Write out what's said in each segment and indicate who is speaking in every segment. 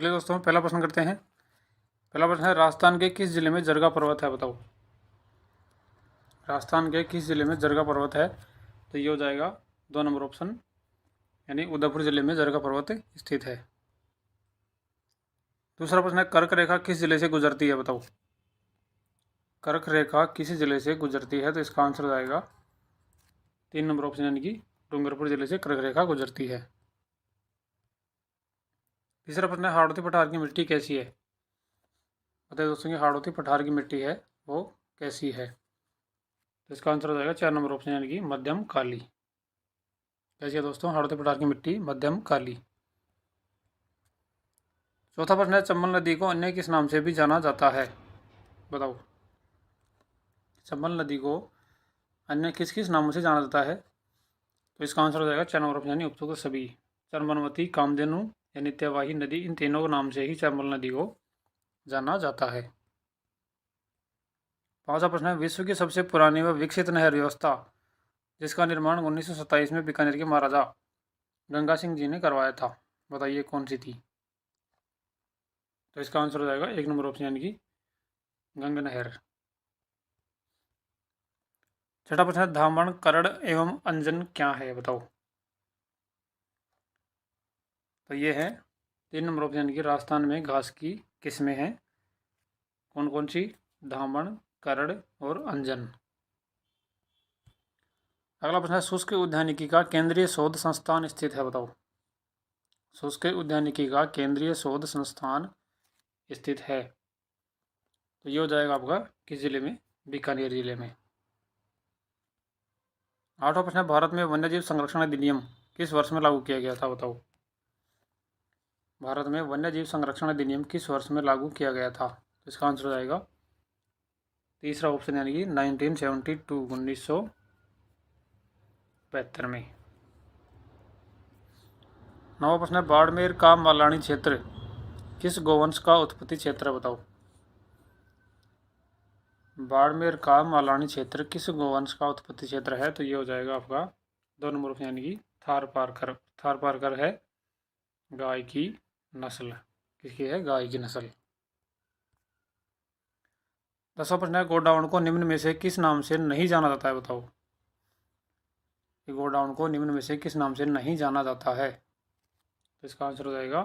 Speaker 1: चलिए दोस्तों, पहला प्रश्न करते हैं। पहला प्रश्न है, राजस्थान के किस जिले में जरगा पर्वत है? बताओ, राजस्थान के किस जिले में जरगा पर्वत है? तो ये हो जाएगा 2 नंबर ऑप्शन, यानी उदयपुर जिले में जरगा पर्वत स्थित है। दूसरा प्रश्न है, कर्क रेखा किस जिले से गुजरती है? बताओ, कर्क रेखा किस जिले से गुजरती है? तो इसका आंसर हो जाएगा 3 नंबर ऑप्शन, यानी कि डूंगरपुर जिले से कर्क रेखा गुजरती है। तीसरा प्रश्न है, हाड़ौती पठार की मिट्टी कैसी है? बताइए दोस्तों कि हाड़ौती पठार की मिट्टी है वो कैसी है? तो इसका आंसर हो जाएगा 4 नंबर ऑप्शन, यानी कि मध्यम काली। कैसी है दोस्तों हाड़ौती पठार की मिट्टी? मध्यम काली। चौथा प्रश्न है, चंबल नदी को अन्य किस नाम से भी जाना जाता है? बताओ, चंबल नदी को अन्य किस किस नामों से जाना जाता है? तो इसका आंसर हो जाएगा 4 नंबर ऑप्शन, यानी उपयुक्त सभी। चंबलवती, कामधेनु या नित्यवाही नदी, इन तीनों नाम से ही चंबल नदी को जाना जाता है। पांचवा प्रश्न है, विश्व की सबसे पुरानी व विकसित नहर व्यवस्था जिसका निर्माण 1927 में बीकानेर के महाराजा गंगा सिंह जी ने करवाया था, बताइए कौन सी थी? तो इसका आंसर हो जाएगा 1 नंबर ऑप्शन, यानी कि गंग नहर। छठा प्रश्न है, धामण, करड़ एवं अंजन क्या है? बताओ, तो ये है 3 नंबर ऑप्शन, यानी कि राजस्थान में घास की किस्में हैं। कौन कौन सी? धामण, करड़ और अंजन। अगला प्रश्न है, शुष्क उद्यानिकी का केंद्रीय शोध संस्थान स्थित है? बताओ, शुष्क उद्यानिकी का केंद्रीय शोध संस्थान स्थित है। तो ये हो जाएगा आपका किस जिले में? बीकानेर जिले में। आठवां प्रश्न है, भारत में वन्यजीव संरक्षण अधिनियम किस वर्ष में लागू किया गया था? बताओ, भारत में वन्यजीव संरक्षण अधिनियम किस वर्ष में लागू किया गया था? तो इसका आंसर हो जाएगा तीसरा ऑप्शन, यानी कि 1972, 1972 में। नवा प्रश्न है, बाड़मेर का मालानी क्षेत्र किस गोवंश का उत्पत्ति क्षेत्र है? बताओ, बाड़मेर का मालानी क्षेत्र किस गोवंश का उत्पत्ति क्षेत्र है? तो ये हो जाएगा आपका 2 नंबर ऑप्शन, यानी कि थारपारकर। थारपारकर है गाय की नस्ल। किसकी है? गाय की नस्ल। 10वां प्रश्न है, गोडाउन को निम्न में से किस नाम से नहीं जाना जाता है? बताओ, गोडाउन को निम्न में से किस नाम से नहीं जाना जाता है? तो इसका आंसर हो जाएगा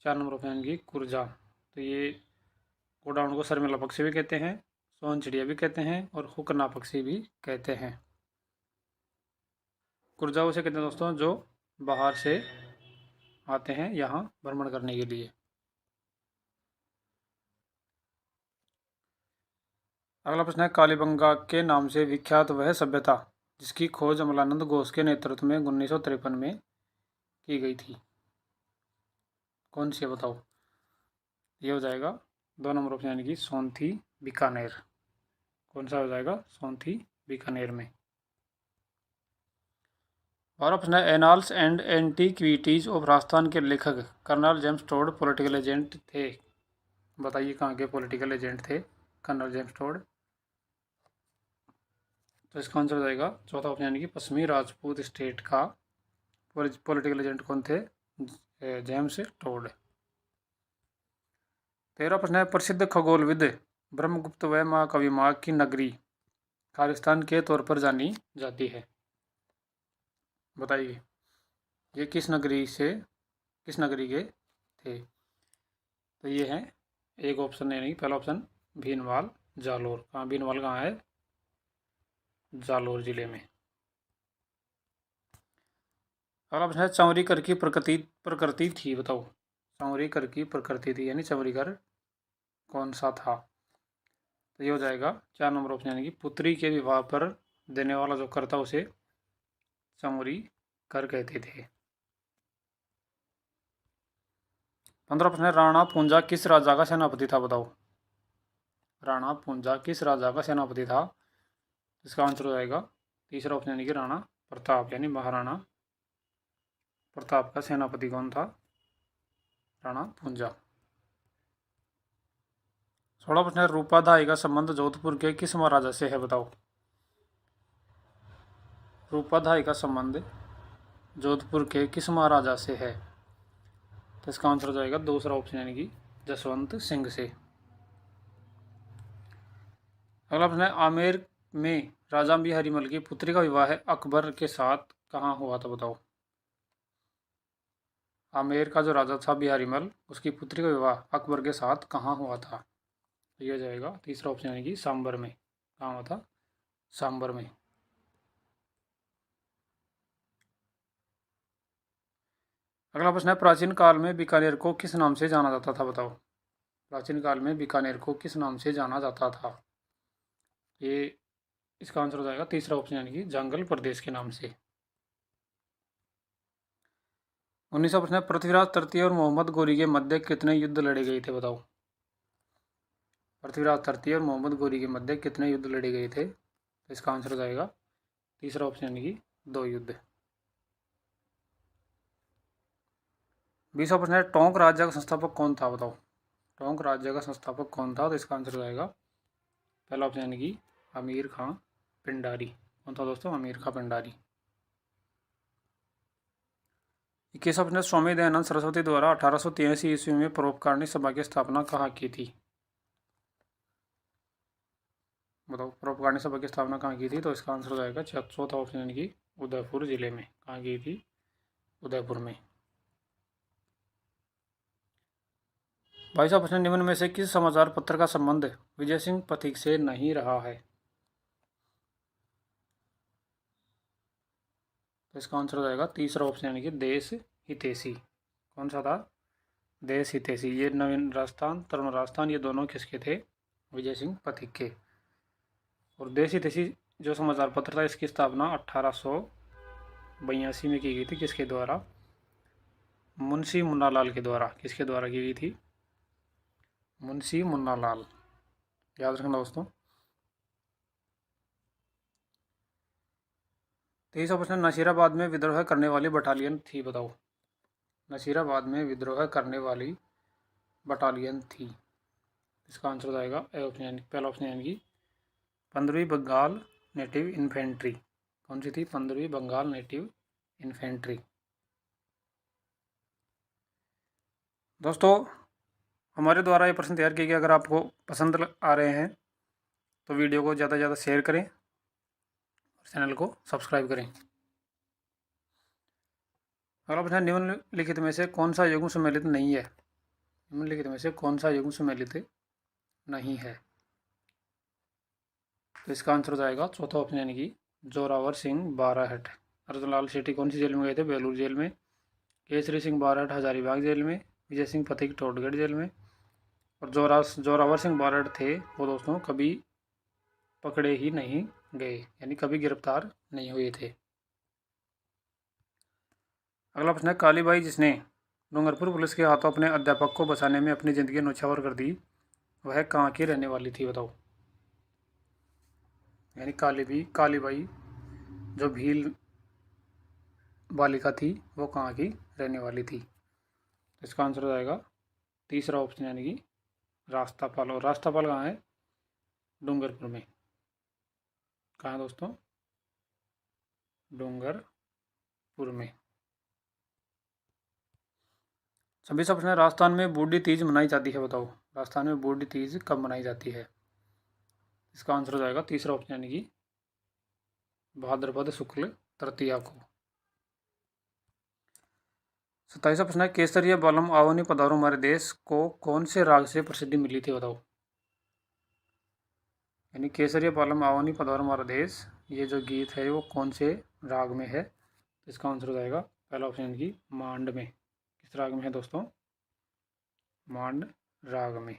Speaker 1: 4 नंबर ऑप्शन, यानी कि कुरजा। तो ये गोडाउन को शर्मिला पक्षी भी कहते हैं, सोन चिड़िया भी कहते हैं और हुकना पक्षी भी कहते हैं। कुरजा उसे कहते हैं दोस्तों जो बाहर से आते हैं यहाँ भ्रमण करने के लिए। अगला प्रश्न है, कालीबंगा के नाम से विख्यात वह सभ्यता जिसकी खोज अमलानंद घोष के नेतृत्व में 1953 में की गई थी, कौन सी है? बताओ, ये हो जाएगा 2 नंबर ऑप्शन, यानी कि सोनथी बीकानेर। कौन सा हो जाएगा? सोनथी बीकानेर में। और प्रश्न है, annals and antiquities of Rajasthan के लेखक colonel James Tod political agent थे, बताइए कहाँ के पॉलिटिकल एजेंट थे कर्नल जेम्स टोड? तो इसका आंसर हो जाएगा चौथा ऑप्शन, यानी कि पश्चिमी राजपूत स्टेट का पॉलिटिकल एजेंट कौन थे? James Tod. 13वां प्रश्न है, प्रसिद्ध खगोलविद ब्रह्मगुप्त व महाकवि माँ की नगरी खालिस्तान के तौर पर जानी जाती है, बताइए ये किस नगरी के थे? तो ये है एक ऑप्शन, यानी पहला ऑप्शन भीनमाल जालोर। कहाँ भीनमाल कहाँ है? जालोर जिले में। अगला प्रश्न है, चौरी कर की प्रकृति थी, बताओ, चौरी कर की प्रकृति थी, यानी चौरी कर कौन सा था? तो ये हो जाएगा 4 नंबर ऑप्शन, यानी कि पुत्री के विवाह पर देने वाला जो कर था उसे चौरी कर कहते थे। 15वां प्रश्न है, राणा पूंजा किस राजा का सेनापति था? बताओ, राणा पूंजा किस राजा का सेनापति था? इसका आंसर हो जाएगा तीसरा ऑप्शन, यानी कि राणा प्रताप, यानी महाराणा प्रताप का सेनापति कौन था? राणा पूंजा। 16वां प्रश्न है, रूपाधाई का संबंध जोधपुर के किस महाराजा से है? बताओ, रूपाधाई का संबंध जोधपुर के किस महाराजा से है? तो इसका आंसर हो जाएगा दूसरा ऑप्शन यानी कि जसवंत सिंह से। अगला प्रश्न है, आमेर में राजा बिहारी मल की पुत्री का विवाह अकबर के साथ कहाँ हुआ था, बताओ। आमेर का जो राजा था बिहारी मल, उसकी पुत्री का विवाह अकबर के साथ कहाँ हुआ था। ये हो जाएगा तीसरा ऑप्शन यानी कि सांबर में। कहाँ हुआ था, सांबर में। अगला प्रश्न है, प्राचीन काल में बीकानेर को किस नाम से जाना जाता था, बताओ। प्राचीन काल में बीकानेर को किस नाम से जाना जाता था। ये इसका आंसर हो जाएगा तीसरा ऑप्शन यानी कि जंगल प्रदेश के नाम से। 19वां प्रश्न है, पृथ्वीराज तृतीय और मोहम्मद गोरी के मध्य कितने युद्ध लड़े गए थे, बताओ। पृथ्वीराज तृतीय और मोहम्मद गोरी के मध्य कितने युद्ध लड़े गए थे। तो इसका आंसर हो जाएगा तीसरा ऑप्शन यानी कि 2 युद्ध। 20वां प्रश्न है, टोंक राज्य का संस्थापक कौन था, बताओ। टोंक राज्य का संस्थापक कौन था। तो इसका आंसर हो जाएगा पहला ऑप्शन यानी कि अमीर खां पिंडारी। कौन था दोस्तों, अमीर खां पिंडारी। 21वां प्रश्न, स्वामी दयानंद सरस्वती द्वारा 1883 ईस्वी में परोपकारिणी सभा की स्थापना कहाँ की थी, बताओ। परोपकारिणी सभा की स्थापना कहाँ की थी। तो इसका आंसर हो जाएगा चौथा ऑप्शन यानी कि उदयपुर जिले में। कहाँ की थी, उदयपुर में। 22वां प्रश्न, निम्न में से किस समाचार पत्र का संबंध विजय सिंह पथिक से नहीं रहा है। तो इसका आंसर हो जाएगा तीसरा ऑप्शन यानी कि देश हितैषी। कौन सा था, देश हितैषी। ये नवीन राजस्थान, तरुण राजस्थान, ये दोनों किसके थे, विजय सिंह पथिक के। और देश हितैषी जो समाचार पत्र था, इसकी स्थापना 1882 में की गई थी। किसके द्वारा, मुंशी मुन्नालाल के द्वारा। किसके द्वारा की गई थी, मुंशी मुन्नालाल। याद रखना दोस्तों। 23वां प्रश्न, नसीराबाद में विद्रोह करने वाली बटालियन थी, बताओ। नसीराबाद में विद्रोह करने वाली बटालियन थी। इसका आंसर हो जाएगा पहला ऑप्शन यानी कि 15वीं बंगाल नेटिव इन्फेंट्री। कौन सी थी, 15वीं बंगाल नेटिव इन्फेंट्री। दोस्तों, हमारे द्वारा ये प्रश्न तैयार किए गए, अगर आपको पसंद आ रहे हैं तो वीडियो को ज़्यादा से ज़्यादा शेयर करें और चैनल को सब्सक्राइब करें। अगला प्रश्न, निम्नलिखित में से कौन सा युग्म सम्मिलित नहीं है। निम्नलिखित में से कौन सा युग्म सम्मिलित नहीं है। तो इसका आंसर हो जाएगा चौथा ऑप्शन यानी कि जोरावर सिंह बाराहट। अर्जुनलाल शेट्टी कौन सी जेल में गए थे, बेलूर जेल में। केसरी सिंह बाराहट हजारीबाग जेल में। विजय सिंह पथिक टोडगढ़ जेल में। और जोरावर सिंह बाराहट थे वो दोस्तों कभी पकड़े ही नहीं गए, यानी कभी गिरफ्तार नहीं हुए थे। अगला प्रश्न है, कालीबाई जिसने डूंगरपुर पुलिस के हाथों अपने अध्यापक को बचाने में अपनी ज़िंदगी न्यौछावर कर दी, वह कहाँ की रहने वाली थी, बताओ। यानी कालीबाई जो भील बालिका थी वो कहाँ की रहने वाली थी। तो इसका आंसर हो जाएगा तीसरा ऑप्शन यानी कि रास्तापाल। और रास्तापाल कहाँ है, डूंगरपुर में। कहाँ है दोस्तों, डूंगरपुर में। 26वां प्रश्न, राजस्थान में बूढ़ी तीज मनाई जाती है, बताओ। राजस्थान में बूढ़ी तीज कब मनाई जाती है। इसका आंसर हो जाएगा तीसरा ऑप्शन यानी कि भाद्रपद शुक्ल तृतीया को। 27वां प्रश्न है, केसरिया बालम आवनी पधारो हमारे देश को कौन से राग से प्रसिद्धि मिली थी, बताओ। यानी केसरिया बालम आवनी पधारो हमारा देश, ये जो गीत है वो कौन से राग में है। तो इसका आंसर हो जाएगा पहला ऑप्शन यानी कि मांड में। किस राग में है दोस्तों, मांड राग में।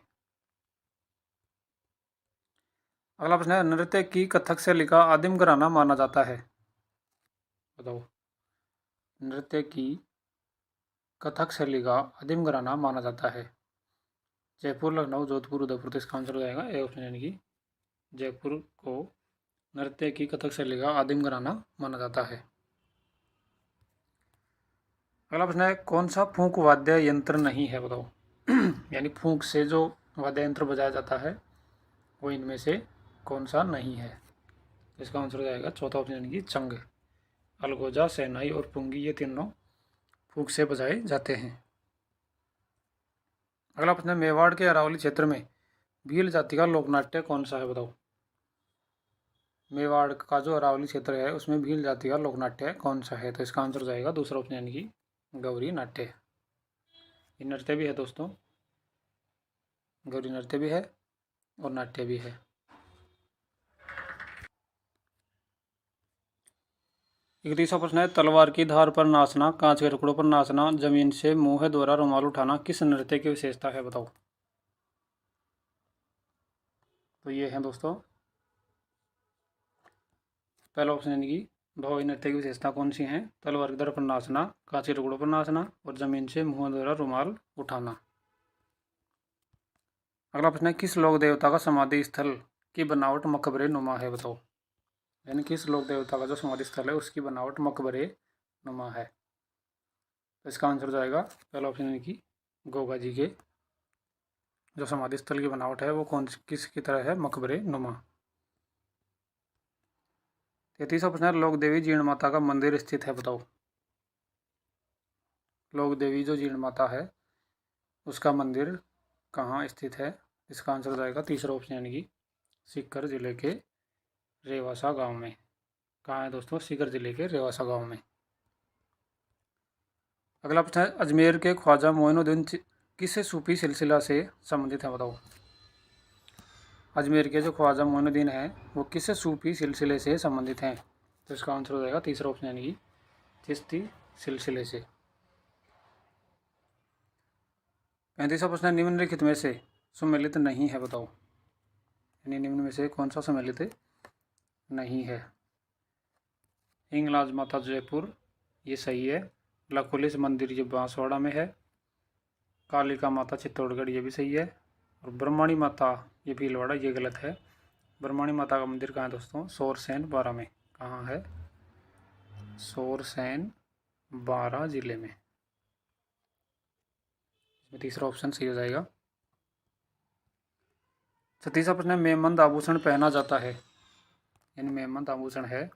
Speaker 1: अगला प्रश्न है, नृत्य की कथक शैली का आदिम घराना माना जाता है, बताओ। नृत्य की कथक शैली का आदिम घराना माना जाता है जयपुर, लखनऊ, जोधपुर, उदयपुर। तो इसका आंसर हो जाएगा ए ऑप्शन यानी कि जयपुर को नृत्य की कथक शैली का आदिम घराना माना जाता है। अगला प्रश्न है, कौन सा फूंक वाद्य यंत्र नहीं है, बताओ। यानी फूंक से जो वाद्य यंत्र बजाया जाता है वो इनमें से कौन सा नहीं है। तो इसका आंसर हो जाएगा चौथा ऑप्शन यानी कि चंग। अलगोजा, शहनाई और पुंगी ये तीनों फूंक से बजाए जाते हैं। अगला प्रश्न है, मेवाड़ के अरावली क्षेत्र में भील जाति का लोकनाट्य कौन सा है, बताओ। मेवाड़ का जो अरावली क्षेत्र है उसमें भील जाति का लोकनाट्य कौन सा है, तो इसका आंसर हो जाएगा दूसरा ऑप्शन यानी कि गौरी नाट्य। ये नृत्य भी है दोस्तों, गौरी नृत्य भी है और नाट्य भी है। 31वां प्रश्न है, तलवार की धार पर नाचना, कांच के टुकड़ों पर नाचना, जमीन से मुंह द्वारा रुमाल उठाना किस नृत्य की विशेषता है, बताओ। तो ये है दोस्तों पहला ऑप्शन यानी कि भौई नृत्य की विशेषता कौन सी है, तलवार की धार पर नाचना, कांच के टुकड़ों पर नाचना और जमीन से मुंह द्वारा रुमाल उठाना। अगला प्रश्न है, किस लोक देवता का समाधि स्थल की बनावट मकबरे नुमा है, बताओ। यानी किस लोक देवता का जो समाधि स्थल है उसकी बनावट मकबरे नुमा है, तो इसका आंसर जाएगा पहला ऑप्शन यानी कि गोगा जी के जो समाधि स्थल की बनावट है वो किसकी तरह है, मकबरे नुमा। 33वां प्रश्न है, लोक देवी जीर्ण माता का मंदिर स्थित है, बताओ। लोक देवी जो जीर्ण माता है उसका मंदिर कहाँ स्थित है, इसका आंसर हो जाएगा तीसरा ऑप्शन यानी कि सीकर जिले के रेवासा गांव में। कहाँ है दोस्तों, सीकर जिले के रेवासा गांव में। अगला प्रश्न है, अजमेर के ख्वाजा मोइनुद्दीन किस सूफी सिलसिला से संबंधित है, बताओ। अजमेर के जो ख्वाजा मोइनुद्दीन है वो किस सूफी सिलसिले से संबंधित हैं, तो इसका आंसर हो जाएगा तीसरा ऑप्शन यानी कि चिश्ती सिलसिले से। 35वां प्रश्न है, निम्नलिखित में से सम्मिलित नहीं है, बताओ। यानी निम्न में से कौन सा सम्मिलित नहीं है। हिंगलाज माता जयपुर ये सही है, लकुलिस मंदिर ये बांसवाड़ा में है, कालिका माता चित्तौड़गढ़ ये भी सही है, और ब्रह्मणी माता ये भीलवाड़ा ये गलत है। ब्रह्मणी माता का मंदिर कहाँ है दोस्तों, सोरसैन बारा में। कहाँ है, सोरसैन बारा जिले में। इसमें तीसरा ऑप्शन सही हो जाएगा। 36वां प्रश्न है, मेमंद आभूषण पहना जाता है, यानी मेमंद आभूषण है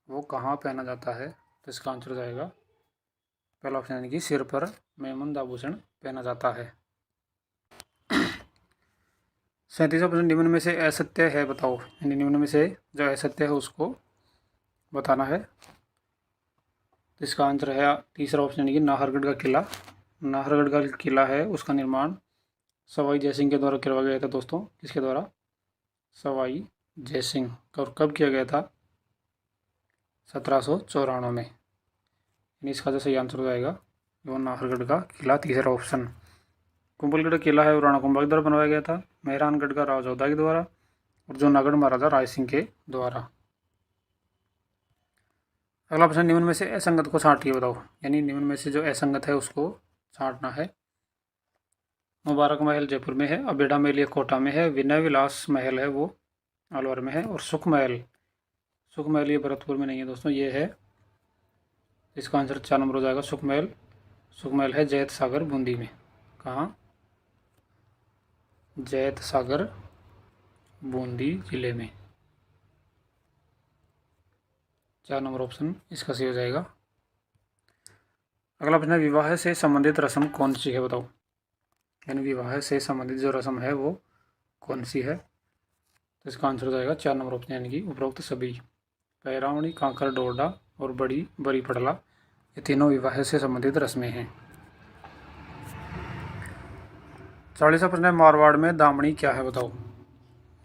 Speaker 1: वो कहाँ पहना जाता है, तो इसका आंसर हो जाएगा पहला ऑप्शन यानी कि सिर पर मेमंद आभूषण पहना जाता है। 37वां प्रश्न, निम्न में से असत्य है, बताओ। यानी निम्न में से जो असत्य है उसको बताना है, तो इसका आंसर है तीसरा ऑप्शन यानी कि नाहरगढ़ का किला। नाहरगढ़ का किला है उसका निर्माण सवाई जयसिंह के द्वारा करवाया गया था दोस्तों। किसके द्वारा, सवाई जयसिंह। और कब किया गया था, 1794 में। यानी इसका जो सही आंसर हो जाएगा वो नाहरगढ़ का किला, तीसरा ऑप्शन। कुंभलगढ़ किला है वो राणा कुंभा के द्वारा बनवाया गया था, मेहरानगढ़ का राव जोधा के द्वारा, और जूनागढ़ महाराजा राय सिंह के द्वारा। अगला प्रश्न, निम्न में से असंगत को छांटिए, बताओ। यानी निम्न में से जो असंगत है उसको छांटना है। मुबारक महल जयपुर में है, अबेड़ा महल ये कोटा में है, विनय विलास महल है वो अलवर में है, और सुख महल ये भरतपुर में नहीं है दोस्तों, ये है। इसका आंसर 4 नंबर हो जाएगा सुख महल है जैत सागर बूंदी में। कहाँ, जैत सागर बूंदी जिले में। 4 नंबर ऑप्शन इसका सही हो जाएगा। अगला प्रश्न है, विवाह से संबंधित रस्म कौन सी है, बताओ। यानी विवाह से संबंधित जो रस्म है वो कौन सी है, तो इसका आंसर हो जाएगा 4 नंबर ऑप्शन यानी कि उपरोक्त सभी। पैरावणी, कांकर डोरडा और बड़ी पड़ला ये तीनों विवाह से संबंधित रस्में हैं। 40वां प्रश्न है, मारवाड़ में दामनी क्या है, बताओ।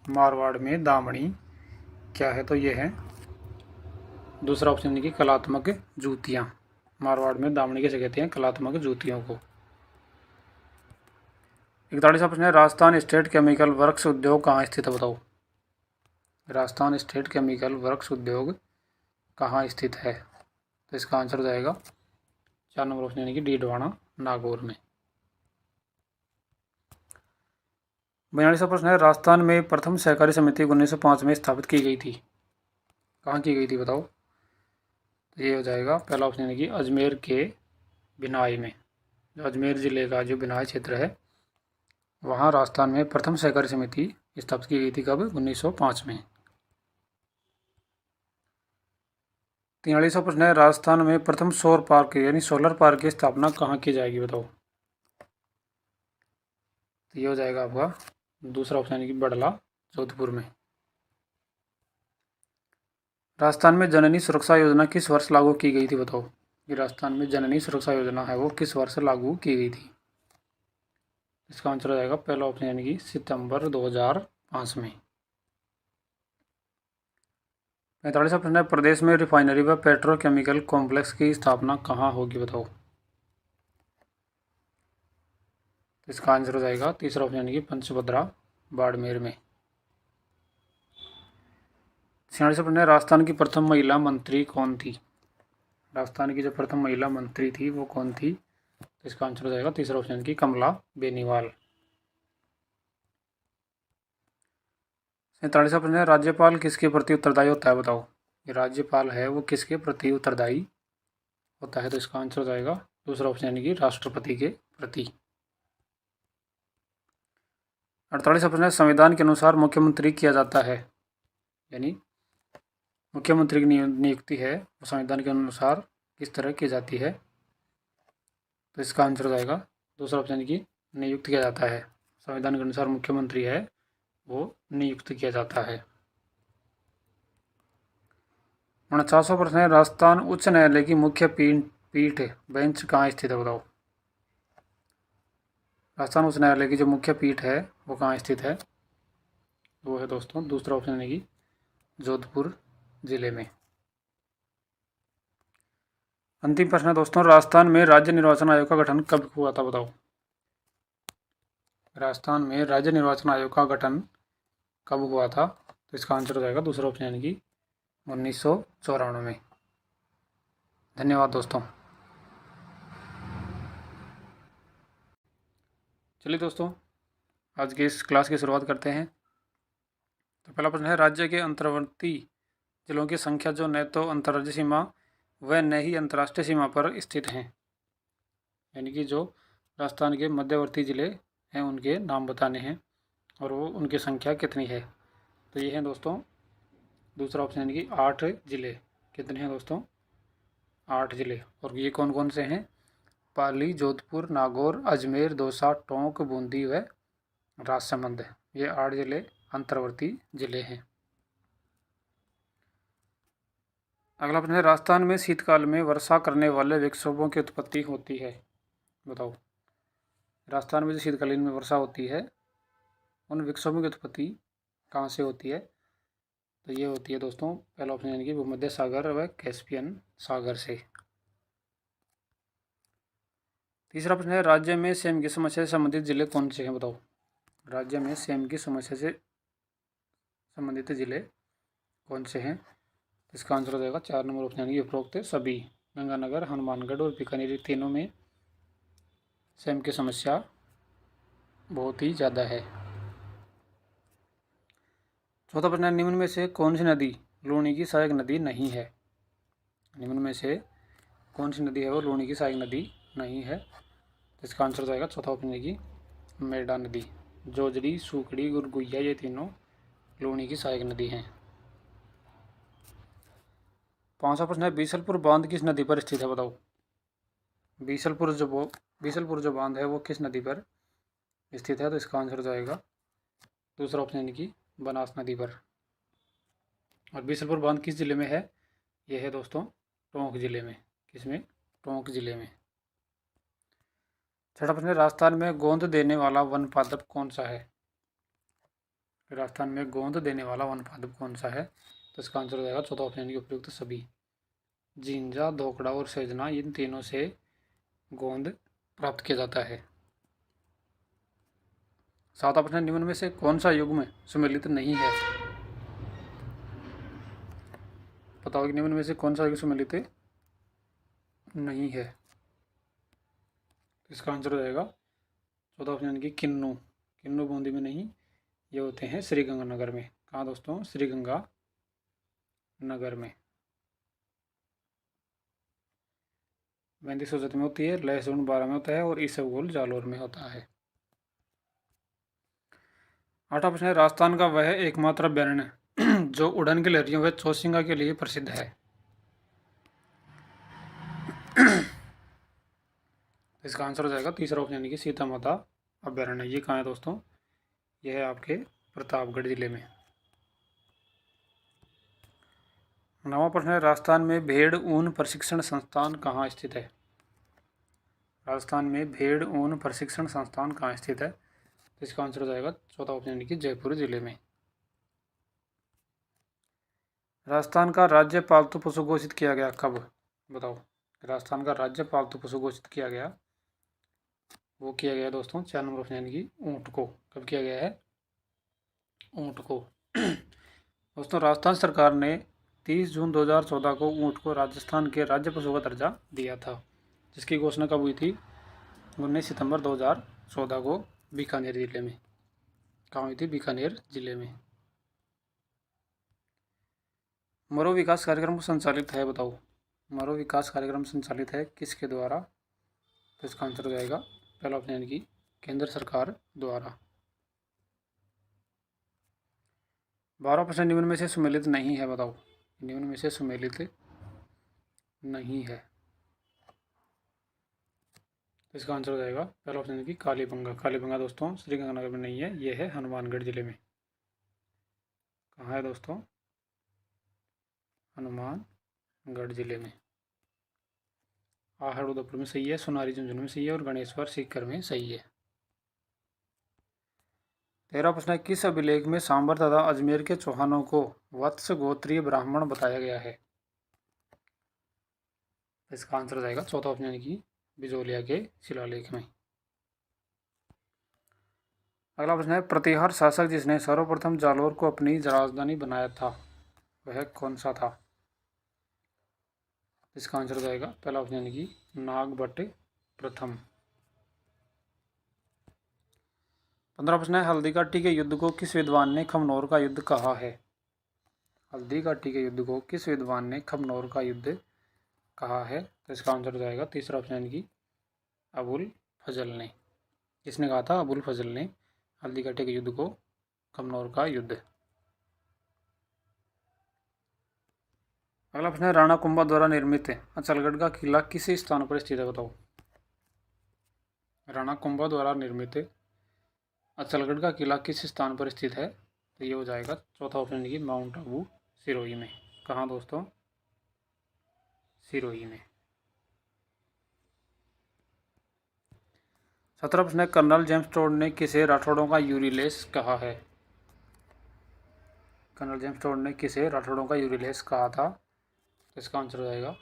Speaker 1: मारवाड़ में दामनी क्या है, तो ये है दूसरा ऑप्शन यानी कि कलात्मक जूतियाँ। मारवाड़ में दामनी कैसे कहते हैं, कलात्मक जूतियों को। 41वां प्रश्न है, राजस्थान स्टेट केमिकल वर्क्स उद्योग कहाँ स्थित है, बताओ। राजस्थान स्टेट केमिकल वर्क्स उद्योग कहाँ स्थित है, तो इसका आंसर हो जाएगा 4 नंबर ऑप्शन यानी कि डीडवाना नागौर में। 42वां प्रश्न है, राजस्थान में प्रथम सहकारी समिति 1905 में स्थापित की गई थी। कहाँ की गई थी, बताओ। तो ये हो जाएगा पहला ऑप्शन यानी कि अजमेर के बिनाई में। जो अजमेर ज़िले का जो बिनाई क्षेत्र है वहाँ राजस्थान में प्रथम सहकारी समिति स्थापित की गई थी, कब, 1905 में। 43वां प्रश्न है, राजस्थान में प्रथम सौर पार्क यानी सोलर पार्क की स्थापना कहाँ की जाएगी, बताओ। तो ये हो जाएगा आपका दूसरा ऑप्शन यानी कि बड़ला जोधपुर में। राजस्थान में जननी सुरक्षा योजना किस वर्ष लागू की गई थी बताओ। ये राजस्थान में जननी सुरक्षा योजना है वो किस वर्ष लागू की गई थी। इसका आंसर हो जाएगा पहला ऑप्शन यानी कि सितंबर 2005 में। 45वां प्रश्न है, प्रदेश में रिफाइनरी व पेट्रोकेमिकल कॉम्प्लेक्स की स्थापना कहाँ होगी बताओ। तो इसका आंसर हो जाएगा तीसरा ऑप्शन यानी कि पंचभद्रा बाड़मेर में। 46वां प्रश्न है, राजस्थान की प्रथम महिला मंत्री कौन थी। राजस्थान की जो प्रथम महिला मंत्री थी वो कौन थी। तो इसका आंसर हो जाएगा तीसरा ऑप्शन की कमला बेनीवाल। 47वां प्रश्न है, राज्यपाल किसके प्रति उत्तरदायी होता है बताओ। ये राज्यपाल है वो किसके प्रति उत्तरदायी होता है। तो इसका आंसर हो जाएगा दूसरा ऑप्शन यानी कि राष्ट्रपति के प्रति। 48वां प्रश्न है, संविधान के अनुसार मुख्यमंत्री किया जाता है, यानी मुख्यमंत्री की नियुक्ति है वो संविधान के अनुसार किस तरह की जाती है। तो इसका आंसर हो जाएगा दूसरा ऑप्शन की नियुक्त किया जाता है। संविधान के अनुसार मुख्यमंत्री है वो नियुक्त किया जाता है। 49वां प्रश्न है, राजस्थान उच्च न्यायालय की मुख्य पीठ बेंच कहाँ स्थित है बताओ। राजस्थान उच्च न्यायालय की जो मुख्य पीठ है वो कहाँ स्थित है। वो है दोस्तों दूसरा ऑप्शन यानी कि जोधपुर जिले में। अंतिम प्रश्न है दोस्तों, राजस्थान में राज्य निर्वाचन आयोग का गठन कब हुआ था बताओ। राजस्थान में राज्य निर्वाचन आयोग का गठन कब हुआ था। तो इसका आंसर हो जाएगा दूसरा ऑप्शन यानी कि 1994 में। धन्यवाद दोस्तों। चलिए दोस्तों आज की इस क्लास की शुरुआत करते हैं। तो पहला प्रश्न है, राज्य के अंतर्वर्ती जिलों की संख्या जो न तो अंतर्राज्यीय सीमा व न ही अंतर्राष्ट्रीय सीमा पर स्थित हैं, यानी कि जो राजस्थान के मध्यवर्ती ज़िले हैं उनके नाम बताने हैं और वो उनकी संख्या कितनी है। तो ये हैं दोस्तों दूसरा ऑप्शन यानी कि 8 ज़िले। कितने हैं दोस्तों 8 ज़िले। और ये कौन कौन से हैं, पाली, जोधपुर, नागौर, अजमेर, दौसा, टोंक, बूंदी व राजसमंद। ये 8 ज़िले अंतर्वर्ती ज़िले हैं। अगला प्रश्न है, राजस्थान में शीतकाल में वर्षा करने वाले विक्षोभों की उत्पत्ति होती है बताओ। राजस्थान में जो शीतकालीन में वर्षा होती है उन विक्षोभों की उत्पत्ति कहाँ से होती है। तो ये होती है दोस्तों पहला ऑप्शन यानी कि भूमध्य सागर व कैस्पियन सागर से। तीसरा प्रश्न है, राज्य में सेम की समस्या से संबंधित जिले कौन से हैं बताओ। राज्य में सेम की समस्या से संबंधित जिले कौन से हैं। इसका आंसर हो जाएगा 4 नंबर ऑप्शन यानी कि उपरोक्त सभी। गंगानगर, हनुमानगढ़ और बीकानेर तीनों में सेम की समस्या बहुत ही ज़्यादा है। चौथा प्रश्न है, निम्न में से कौन सी नदी लूणी की सहायक नदी नहीं है। निम्न में से कौन सी नदी है वो लूणी की सहायक नदी नहीं है। तो इसका आंसर हो जाएगा चौथा ऑप्शन है कि मेडा नदी। जोजड़ी, सूखड़ी और गुइया ये तीनों लूणी की सहायक नदी हैं। पांचवा प्रश्न है, बीसलपुर बांध किस नदी पर स्थित है बताओ। बीसलपुर जो बांध है वो किस नदी पर स्थित है। तो इसका आंसर हो जाएगा दूसरा ऑप्शन यानी कि बनास नदी पर। और बीसलपुर बांध किस जिले में है, यह है दोस्तों टोंक जिले में। किसमें, टोंक जिले में। छठा प्रश्न है, राजस्थान में गोंद देने वाला वन पादप कौन सा है। राजस्थान में गोंद देने वाला वन पादप कौन सा है। तो इसका आंसर हो जाएगा चौथा ऑप्शन यानी कि उपयुक्त सभी। झिंजा, धोकड़ा और सजना इन तीनों से गोंद प्राप्त किया जाता है। सातवां प्रश्न, निम्न में से कौन सा युग्म सुमेलित नहीं है। बताओ कि निम्न में से कौन सा युग्म सुमेलित नहीं है। इसका आंसर हो जाएगा चौथा ऑप्शन यानी कि किन्नू। किन्नू बूंदी में नहीं, ये होते हैं श्रीगंगानगर में। कहाँ दोस्तों, श्रीगंगानगर में। मेहंदी सोजत में होती है, लहसुन 12 में होता है और इसबगोल जालौर में होता है। आठवां प्रश्न है, राजस्थान का वह एकमात्र अभ्यारण्य जो उड़न की लहरियों व चौसिंगा के लिए प्रसिद्ध है। इसका आंसर हो जाएगा तीसरा ऑप्शन यानी कि सीता माता अभ्यारण्य। ये कहाँ है दोस्तों? यह है आपके प्रतापगढ़ जिले में। 9वां प्रश्न है, राजस्थान में भेड़ ऊन प्रशिक्षण संस्थान कहाँ स्थित है? राजस्थान में भेड़ ऊन प्रशिक्षण संस्थान कहाँ स्थित है? तो इसका आंसर हो जाएगा चौथा ऑप्शन यानी कि जयपुर जिले में। राजस्थान का राज्य पालतू पशु घोषित किया गया कब? बताओ। राजस्थान का राज्य पालतू पशु घोषित किया गया, वो किया गया दोस्तों 4 नंबर ऑप्शन यानी कि ऊँट को। कब किया गया है? ऊँट को। दोस्तों राजस्थान सरकार ने 30 जून 2014 को ऊँट को राजस्थान के राज्य पशु का दर्जा दिया था, जिसकी घोषणा कब हुई थी? 19 सितंबर 2014 को बीकानेर जिले में। कहाँ हुई थी? बीकानेर जिले में। मरो विकास कार्यक्रम संचालित है, बताओ। मरो विकास कार्यक्रम संचालित है किसके द्वारा? तो इसका आंसर हो जाएगा पहला ऑप्शन यानी कि केंद्र सरकार द्वारा। 12% निम्न में से सम्मिलित नहीं है, बताओ। निम्न में से सम्मिलित नहीं है, तो इसका आंसर हो जाएगा पहला ऑप्शन यानी कि कालीबंगा। कालीबंगा दोस्तों श्रीगंगानगर में नहीं है, ये है हनुमानगढ़ जिले में। कहाँ है दोस्तों? हनुमानगढ़ जिले में। आहड़ उदयपुर में सही है, सोनारी झुंझुनू में सही है और गणेश्वर सीकर में सही है। 13वां प्रश्न है, किस अभिलेख में सांबर तथा अजमेर के चौहानों को वत्स गोत्रीय ब्राह्मण बताया गया है? इसका आंसर हो जाएगा चौथा ऑप्शन यानी कि बिजोलिया के शिलालेख में। अगला प्रश्न है, प्रतिहार शासक जिसने सर्वप्रथम जालोर को अपनी राजधानी बनाया था, वह कौन सा था? इसका आंसर हो जाएगा पहला ऑप्शन यानी कि नागभट्ट प्रथम। 15वां प्रश्न है, हल्दी घाटी के युद्ध को किस विद्वान ने खमनोर का युद्ध कहा है? हल्दी घाटी के युद्ध को किस विद्वान ने खमनोर का युद्ध कहा है? तो इसका आंसर हो जाएगा तीसरा ऑप्शन यानी कि अबुल फजल ने। किसने कहा था? अबुल फजल ने हल्दी घाटी के युद्ध को खमनोर का युद्ध। अगला प्रश्न है, राणा कुंभा द्वारा निर्मित अचलगढ़ का किला किस स्थान पर स्थित है, बताओ। राणा कुंभा द्वारा निर्मित अचलगढ़ का किला किस स्थान पर स्थित है? तो ये हो जाएगा चौथा ऑप्शन यानी कि माउंट आबू सिरोही में। कहाँ दोस्तों? सिरोही में। 17वां प्रश्न है, कर्नल जेम्स टोड ने किसे राठौड़ों का यूरिलेस कहा है? कर्नल जेम्स टोड ने किसे राठौड़ों का यूरिलेस कहा था? तो इसका आंसर हो जाएगा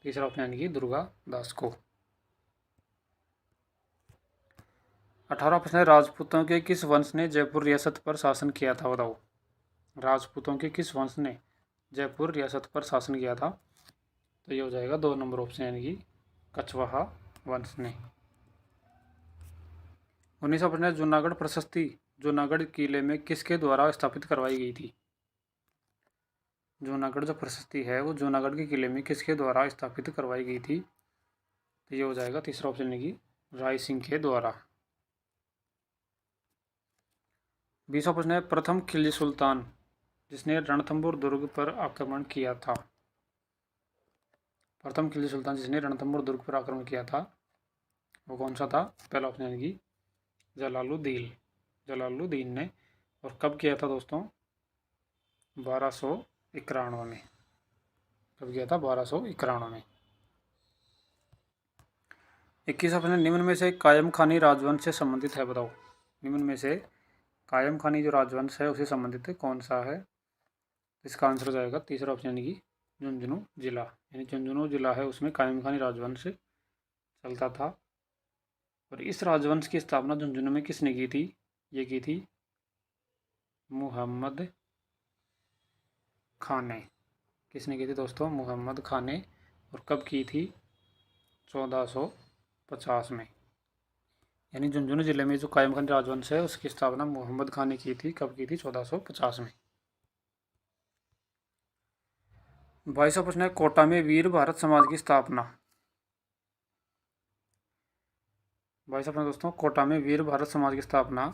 Speaker 1: तीसरा ऑप्शन यानी कि दुर्गा दास को। 18वां प्रश्न है, राजपूतों के किस वंश ने जयपुर रियासत पर शासन किया था, बताओ। राजपूतों के किस वंश ने जयपुर रियासत पर शासन किया था? तो ये हो जाएगा 2 नंबर ऑप्शन यानी कि कछवाहा वंश ने। 19वां प्रश्न है, जूनागढ़ प्रशस्ति जूनागढ़ किले में किसके द्वारा स्थापित करवाई गई थी? जूनागढ़ जो प्रशस्ति है वो जूनागढ़ के किले में किसके द्वारा स्थापित करवाई गई थी? तो ये हो जाएगा तीसरा ऑप्शन यानी कि राय सिंह के द्वारा। 20वां प्रश्न है, प्रथम खिलजी सुल्तान जिसने रणथंभौर दुर्ग पर आक्रमण किया था। प्रथम खिलजी सुल्तान जिसने रणथंभौर दुर्ग पर आक्रमण किया था वो कौन सा था? पहला ऑप्शन यानी कि जलालुद्दीन ने। और कब किया था दोस्तों? 1291 में। कब किया था? 1291 में। 21वां प्रश्न, निम्न में से कायम खानी राजवंश से संबंधित है, बताओ। निम्न में से कायम खानी जो राजवंश है उसे संबंधित कौन सा है? इसका आंसर हो जाएगा तीसरा ऑप्शन यानी कि झुंझुनू जिला। यानी झुंझुनू जिला है उसमें कायम खानी राजवंश चलता था। और इस राजवंश की स्थापना झुंझुनू में किसने की थी? ये की थी मुहम्मद खान ने। किसने की थी दोस्तों? मुहम्मद खान ने। और कब की थी? 1450 में। यानी झुंझुनू जिले में जो कायम खानी राजवंश है उसकी स्थापना मुहम्मद खान ने की थी। कब की थी? 1450 में। 22वां प्रश्न है, कोटा में वीर भारत समाज की स्थापना। 22वां प्रश्न दोस्तों, कोटा में वीर भारत समाज की स्थापना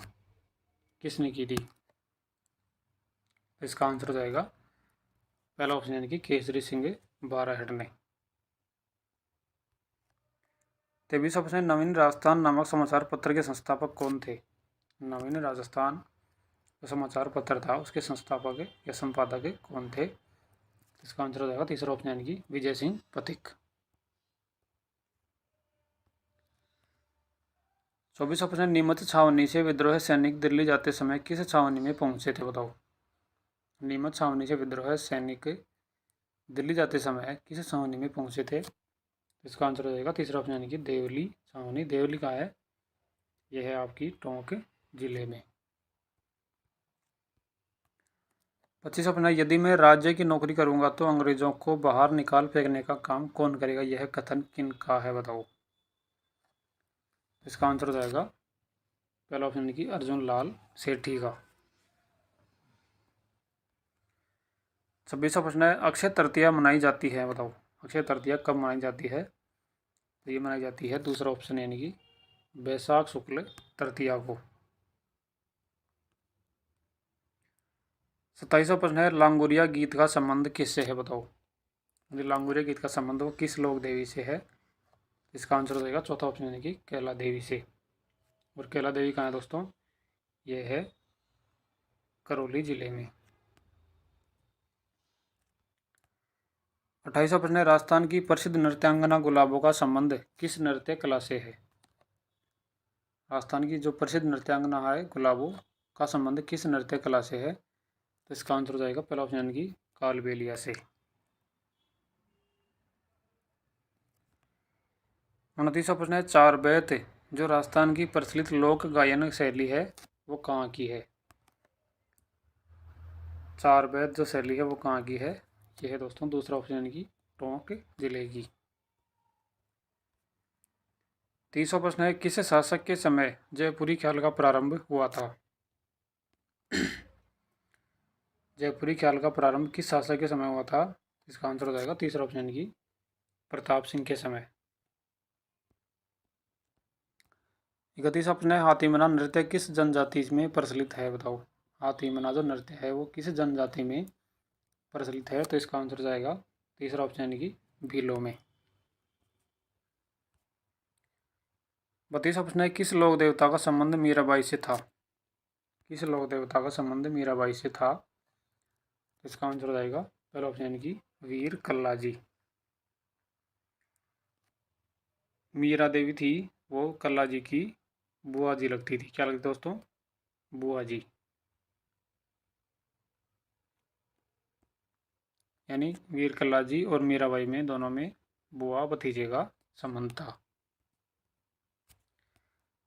Speaker 1: किसने की थी? इसका आंसर हो जाएगा पहला ऑप्शन यानी कि केसरी सिंह बाराहट ने। 23 ऑप्शन है नवीन राजस्थान नामक समाचार पत्र के संस्थापक कौन थे। नवीन राजस्थान जो समाचार पत्र था उसके संस्थापक या संपादक कौन थे। इसका आंसर हो जाएगा तीसरा ऑप्शन यानी कि विजय सिंह पथिक। 24 ऑप्शन नीमच छावनी से विद्रोह सैनिक दिल्ली जाते समय किस छावनी में पहुंचे थे बताओ। नीमच छावनी से विद्रोह सैनिक दिल्ली जाते समय किस छावनी में पहुंचे थे। इसका आंसर हो जाएगा तीसरा ऑप्शन यानी कि देवली छावनी। देवली कहाँ है, यह है आपकी टोंक जिले में। 25 ऑप्शन है यदि मैं राज्य की नौकरी करूंगा तो अंग्रेजों को बाहर निकाल फेंकने का काम कौन करेगा। यह कथन किन का है बताओ। इसका आंसर हो जाएगा पहला ऑप्शन यानी कि अर्जुन लाल सेठी का। 26 प्रश्न है अक्षय तृतीया मनाई जाती है बताओ। अक्षय तृतीया कब मनाई जाती है, तो ये मनाई जाती है दूसरा ऑप्शन यानी कि बैसाख शुक्ल तृतीया को। 27वां प्रश्न है लांगुरिया गीत का संबंध किससे है बताओ। लांगुरिया गीत का संबंध वो किस लोक देवी से है। इसका आंसर हो जाएगा चौथा ऑप्शन यानी कि कैला देवी से। और कैला देवी कहाँ है दोस्तों, ये है करौली जिले में। 28वां प्रश्न है राजस्थान की प्रसिद्ध नृत्यांगना गुलाबों का संबंध किस नृत्य कला से है। राजस्थान की जो प्रसिद्ध नृत्यांगना है गुलाबों का संबंध किस नृत्य कला से है। तो इसका आंसर हो जाएगा पहला ऑप्शन यानी कि कालबेलिया से। 29वां प्रश्न है चार बैत जो राजस्थान की प्रचलित लोक गायन शैली है वो कहाँ की है। चार बैत जो शैली है वो कहाँ की है, ये है दोस्तों दूसरा ऑप्शन यानी कि टोंक जिले की। 30वां प्रश्न है किस शासक के समय जयपुरी ख्याल का प्रारंभ हुआ था। जयपुरी ख्याल का प्रारंभ किस शासक के समय हुआ था। इसका आंसर हो जाएगा तीसरा ऑप्शन यानी कि प्रताप सिंह के समय। 31वां प्रश्न है हाथीमना नृत्य किस जनजाति में प्रचलित है बताओ। हाथीमना जो नृत्य है वो किस जनजाति में प्रचलित है। तो इसका आंसर जाएगा तीसरा ऑप्शन यानी कि भीलों में। 32वां प्रश्न है किस लोक देवता का संबंध मीराबाई से था। किस लोक देवता का संबंध मीराबाई से था। तो इसका आंसर हो जाएगा पहला ऑप्शन यानी कि वीर कल्ला जी। मीरा देवी थी वो कल्ला जी की बुआ जी लगती थी। क्या लगती दोस्तों, बुआ जी। यानी वीर कल्ला जी और मीराबाई में दोनों में बुआ भतीजे का संबंध था।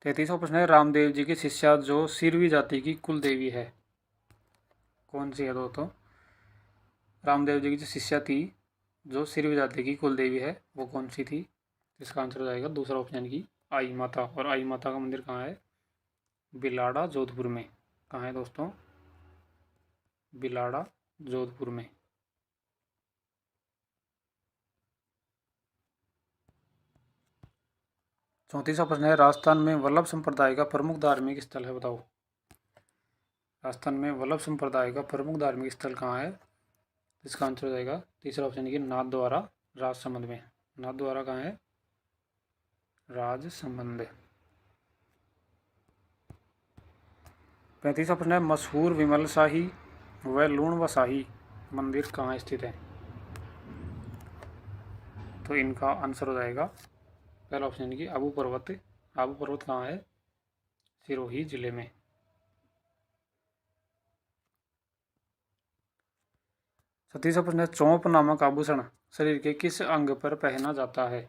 Speaker 1: 33वां प्रश्न है रामदेव जी की शिष्या जो सिरवी जाति की कुल देवी है कौन सी है दोस्तों। रामदेव जी की जो शिष्या थी जो सिरवी जाति की कुल देवी है वो कौन सी थी। इसका आंसर हो जाएगा दूसरा ऑप्शन यानी कि आई माता। और आई माता का मंदिर कहाँ है, बिलाड़ा जोधपुर में। कहाँ है दोस्तों, बिलाड़ा जोधपुर में। 34वां प्रश्न है राजस्थान में वल्लभ संप्रदाय का प्रमुख धार्मिक स्थल है बताओ। राजस्थान में वल्लभ संप्रदाय का प्रमुख धार्मिक स्थल कहाँ है। इसका आंसर हो जाएगा तीसरा ऑप्शन यानी कि नाथद्वारा राजसमंद में। नाथद्वारा कहाँ है, राजसमंद। 35वां प्रश्न है मशहूर विमल शाही व लूण व शाही मंदिर कहाँ स्थित है। तो इनका आंसर हो जाएगा पहला ऑप्शन यानी कि आबू पर्वत। आबू पर्वत कहाँ है, सिरोही जिले में। 37वां प्रश्न है चौंप नामक आभूषण शरीर के किस अंग पर पहना जाता है।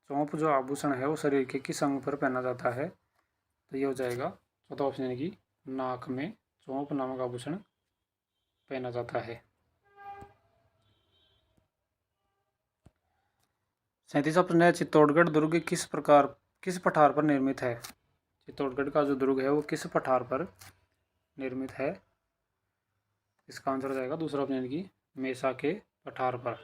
Speaker 1: चौंप जो आभूषण है वो शरीर के किस अंग पर पहना जाता है। तो ये हो जाएगा चौथा ऑप्शन यानी कि नाक में चौंप नामक आभूषण पहना जाता है। 37वां प्रश्न है चित्तौड़गढ़ दुर्ग किस पठार पर निर्मित है। चित्तौड़गढ़ का जो दुर्ग है वो किस पठार पर निर्मित है। इसका आंसर हो जाएगा दूसरा ऑप्शन यानी कि मेसा के पठार पर।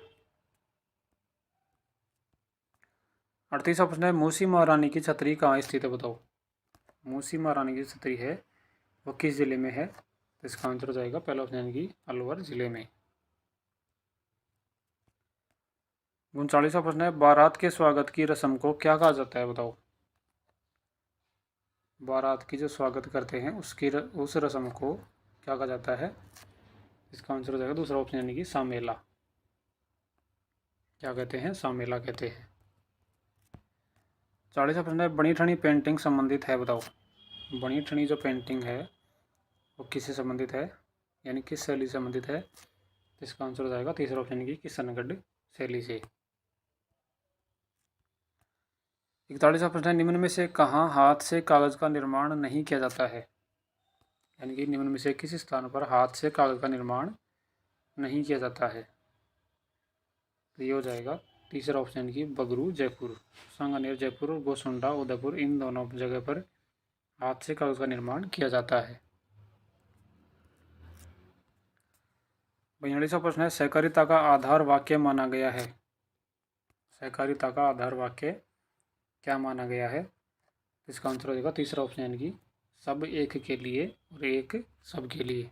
Speaker 1: 38वां प्रश्न है मूसी महारानी की छतरी कहाँ स्थित है बताओ। मूसी महारानी की छतरी है वो किस जिले में है। तो इसका आंसर हो जाएगा पहला ऑप्शन यानी कि अलवर जिले में। 39वां प्रश्न है, बारात के स्वागत की रस्म को क्या कहा जाता है, बताओ। बारात की जो स्वागत करते हैं उस रस्म को क्या कहा जाता है। इसका आंसर हो जाएगा दूसरा ऑप्शन यानी कि सामेला। क्या कहते हैं, सामेला कहते हैं। 40वां प्रश्न है, बनी ठनी पेंटिंग संबंधित है, बताओ। बनी ठनी जो पेंटिंग है वो किससे संबंधित है, यानी किस शैली से संबंधित है। तो इसका आंसर हो जाएगा तीसरा ऑप्शन यानी कि किशनगढ़ शैली से। 41वां प्रश्न है, निम्न में से कहाँ हाथ से कागज का निर्माण नहीं किया जाता है, यानी कि निम्न में से किस स्थान पर हाथ से कागज का निर्माण नहीं किया जाता है। तो ये हो जाएगा तीसरा ऑप्शन की बगरू जयपुर। सांगानेर जयपुर और गोसुंडा उदयपुर, इन दोनों जगह पर हाथ से कागज का निर्माण किया जाता है। 42वां प्रश्न है, सहकारिता का आधार वाक्य माना गया है। सहकारिता का आधार वाक्य क्या माना गया है। इसका आंसर हो जाएगा तीसरा ऑप्शन यानी कि सब एक के लिए और एक सब के लिए।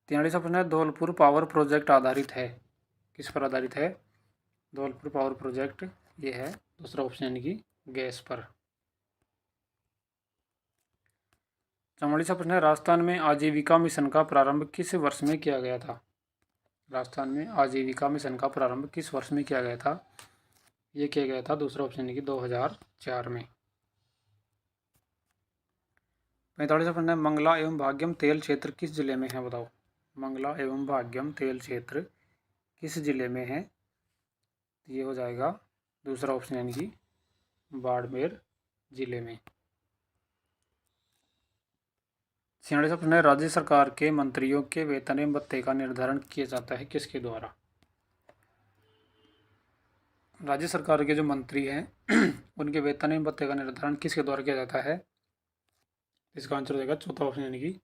Speaker 1: 43वां प्रश्न है, धौलपुर पावर प्रोजेक्ट आधारित है, किस पर आधारित है। धौलपुर पावर प्रोजेक्ट ये है दूसरा ऑप्शन यानी कि गैस पर। 44वां प्रश्न है, राजस्थान में आजीविका मिशन का प्रारंभ किस वर्ष में किया गया था। राजस्थान में आजीविका मिशन का प्रारंभ किस वर्ष में किया गया था। ये किया गया था दूसरा ऑप्शन यानी कि 2004 में। 45वां प्रश्न है, मंगला एवं भाग्यम तेल क्षेत्र किस जिले में है, बताओ। मंगला एवं भाग्यम तेल क्षेत्र किस जिले में है। ये हो जाएगा दूसरा ऑप्शन यानी कि बाड़मेर जिले में। 46वां प्रश्न है, राज्य सरकार के मंत्रियों के वेतन एवं भत्ते का निर्धारण किया जाता है किसके द्वारा। राज्य सरकार के जो मंत्री हैं उनके वेतन एवं भत्ते का निर्धारण किसके द्वारा किया जाता है। इसका आंसर हो जाएगा चौथा ऑप्शन यानी कि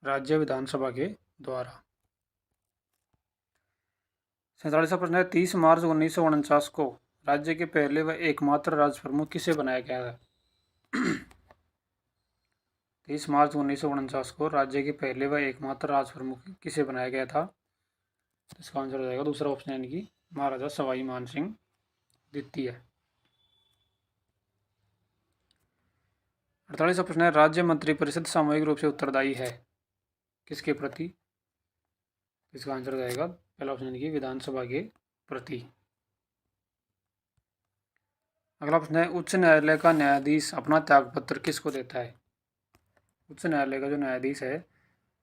Speaker 1: राज्य विधानसभा के द्वारा। 47वां प्रश्न है, 30 मार्च 1949 को राज्य के पहले व एकमात्र राज्य प्रमुख किसे बनाया गया था। 30 मार्च 1949 को राज्य के पहले व एकमात्र राज्य प्रमुख किसे बनाया गया था। इसका आंसर हो जाएगा दूसरा ऑप्शन यानी कि महाराजा सवाई मान सिंह द्वितीय। 48वां प्रश्न है, राज्य मंत्रिपरिषद सामूहिक रूप से उत्तरदायी है किसके प्रति। इसका आंसर हो जाएगा पहला ऑप्शन यानी कि विधानसभा के प्रति। अगला प्रश्न है, उच्च न्यायालय का न्यायाधीश अपना त्यागपत्र किसको देता है। उच्च न्यायालय का जो न्यायाधीश है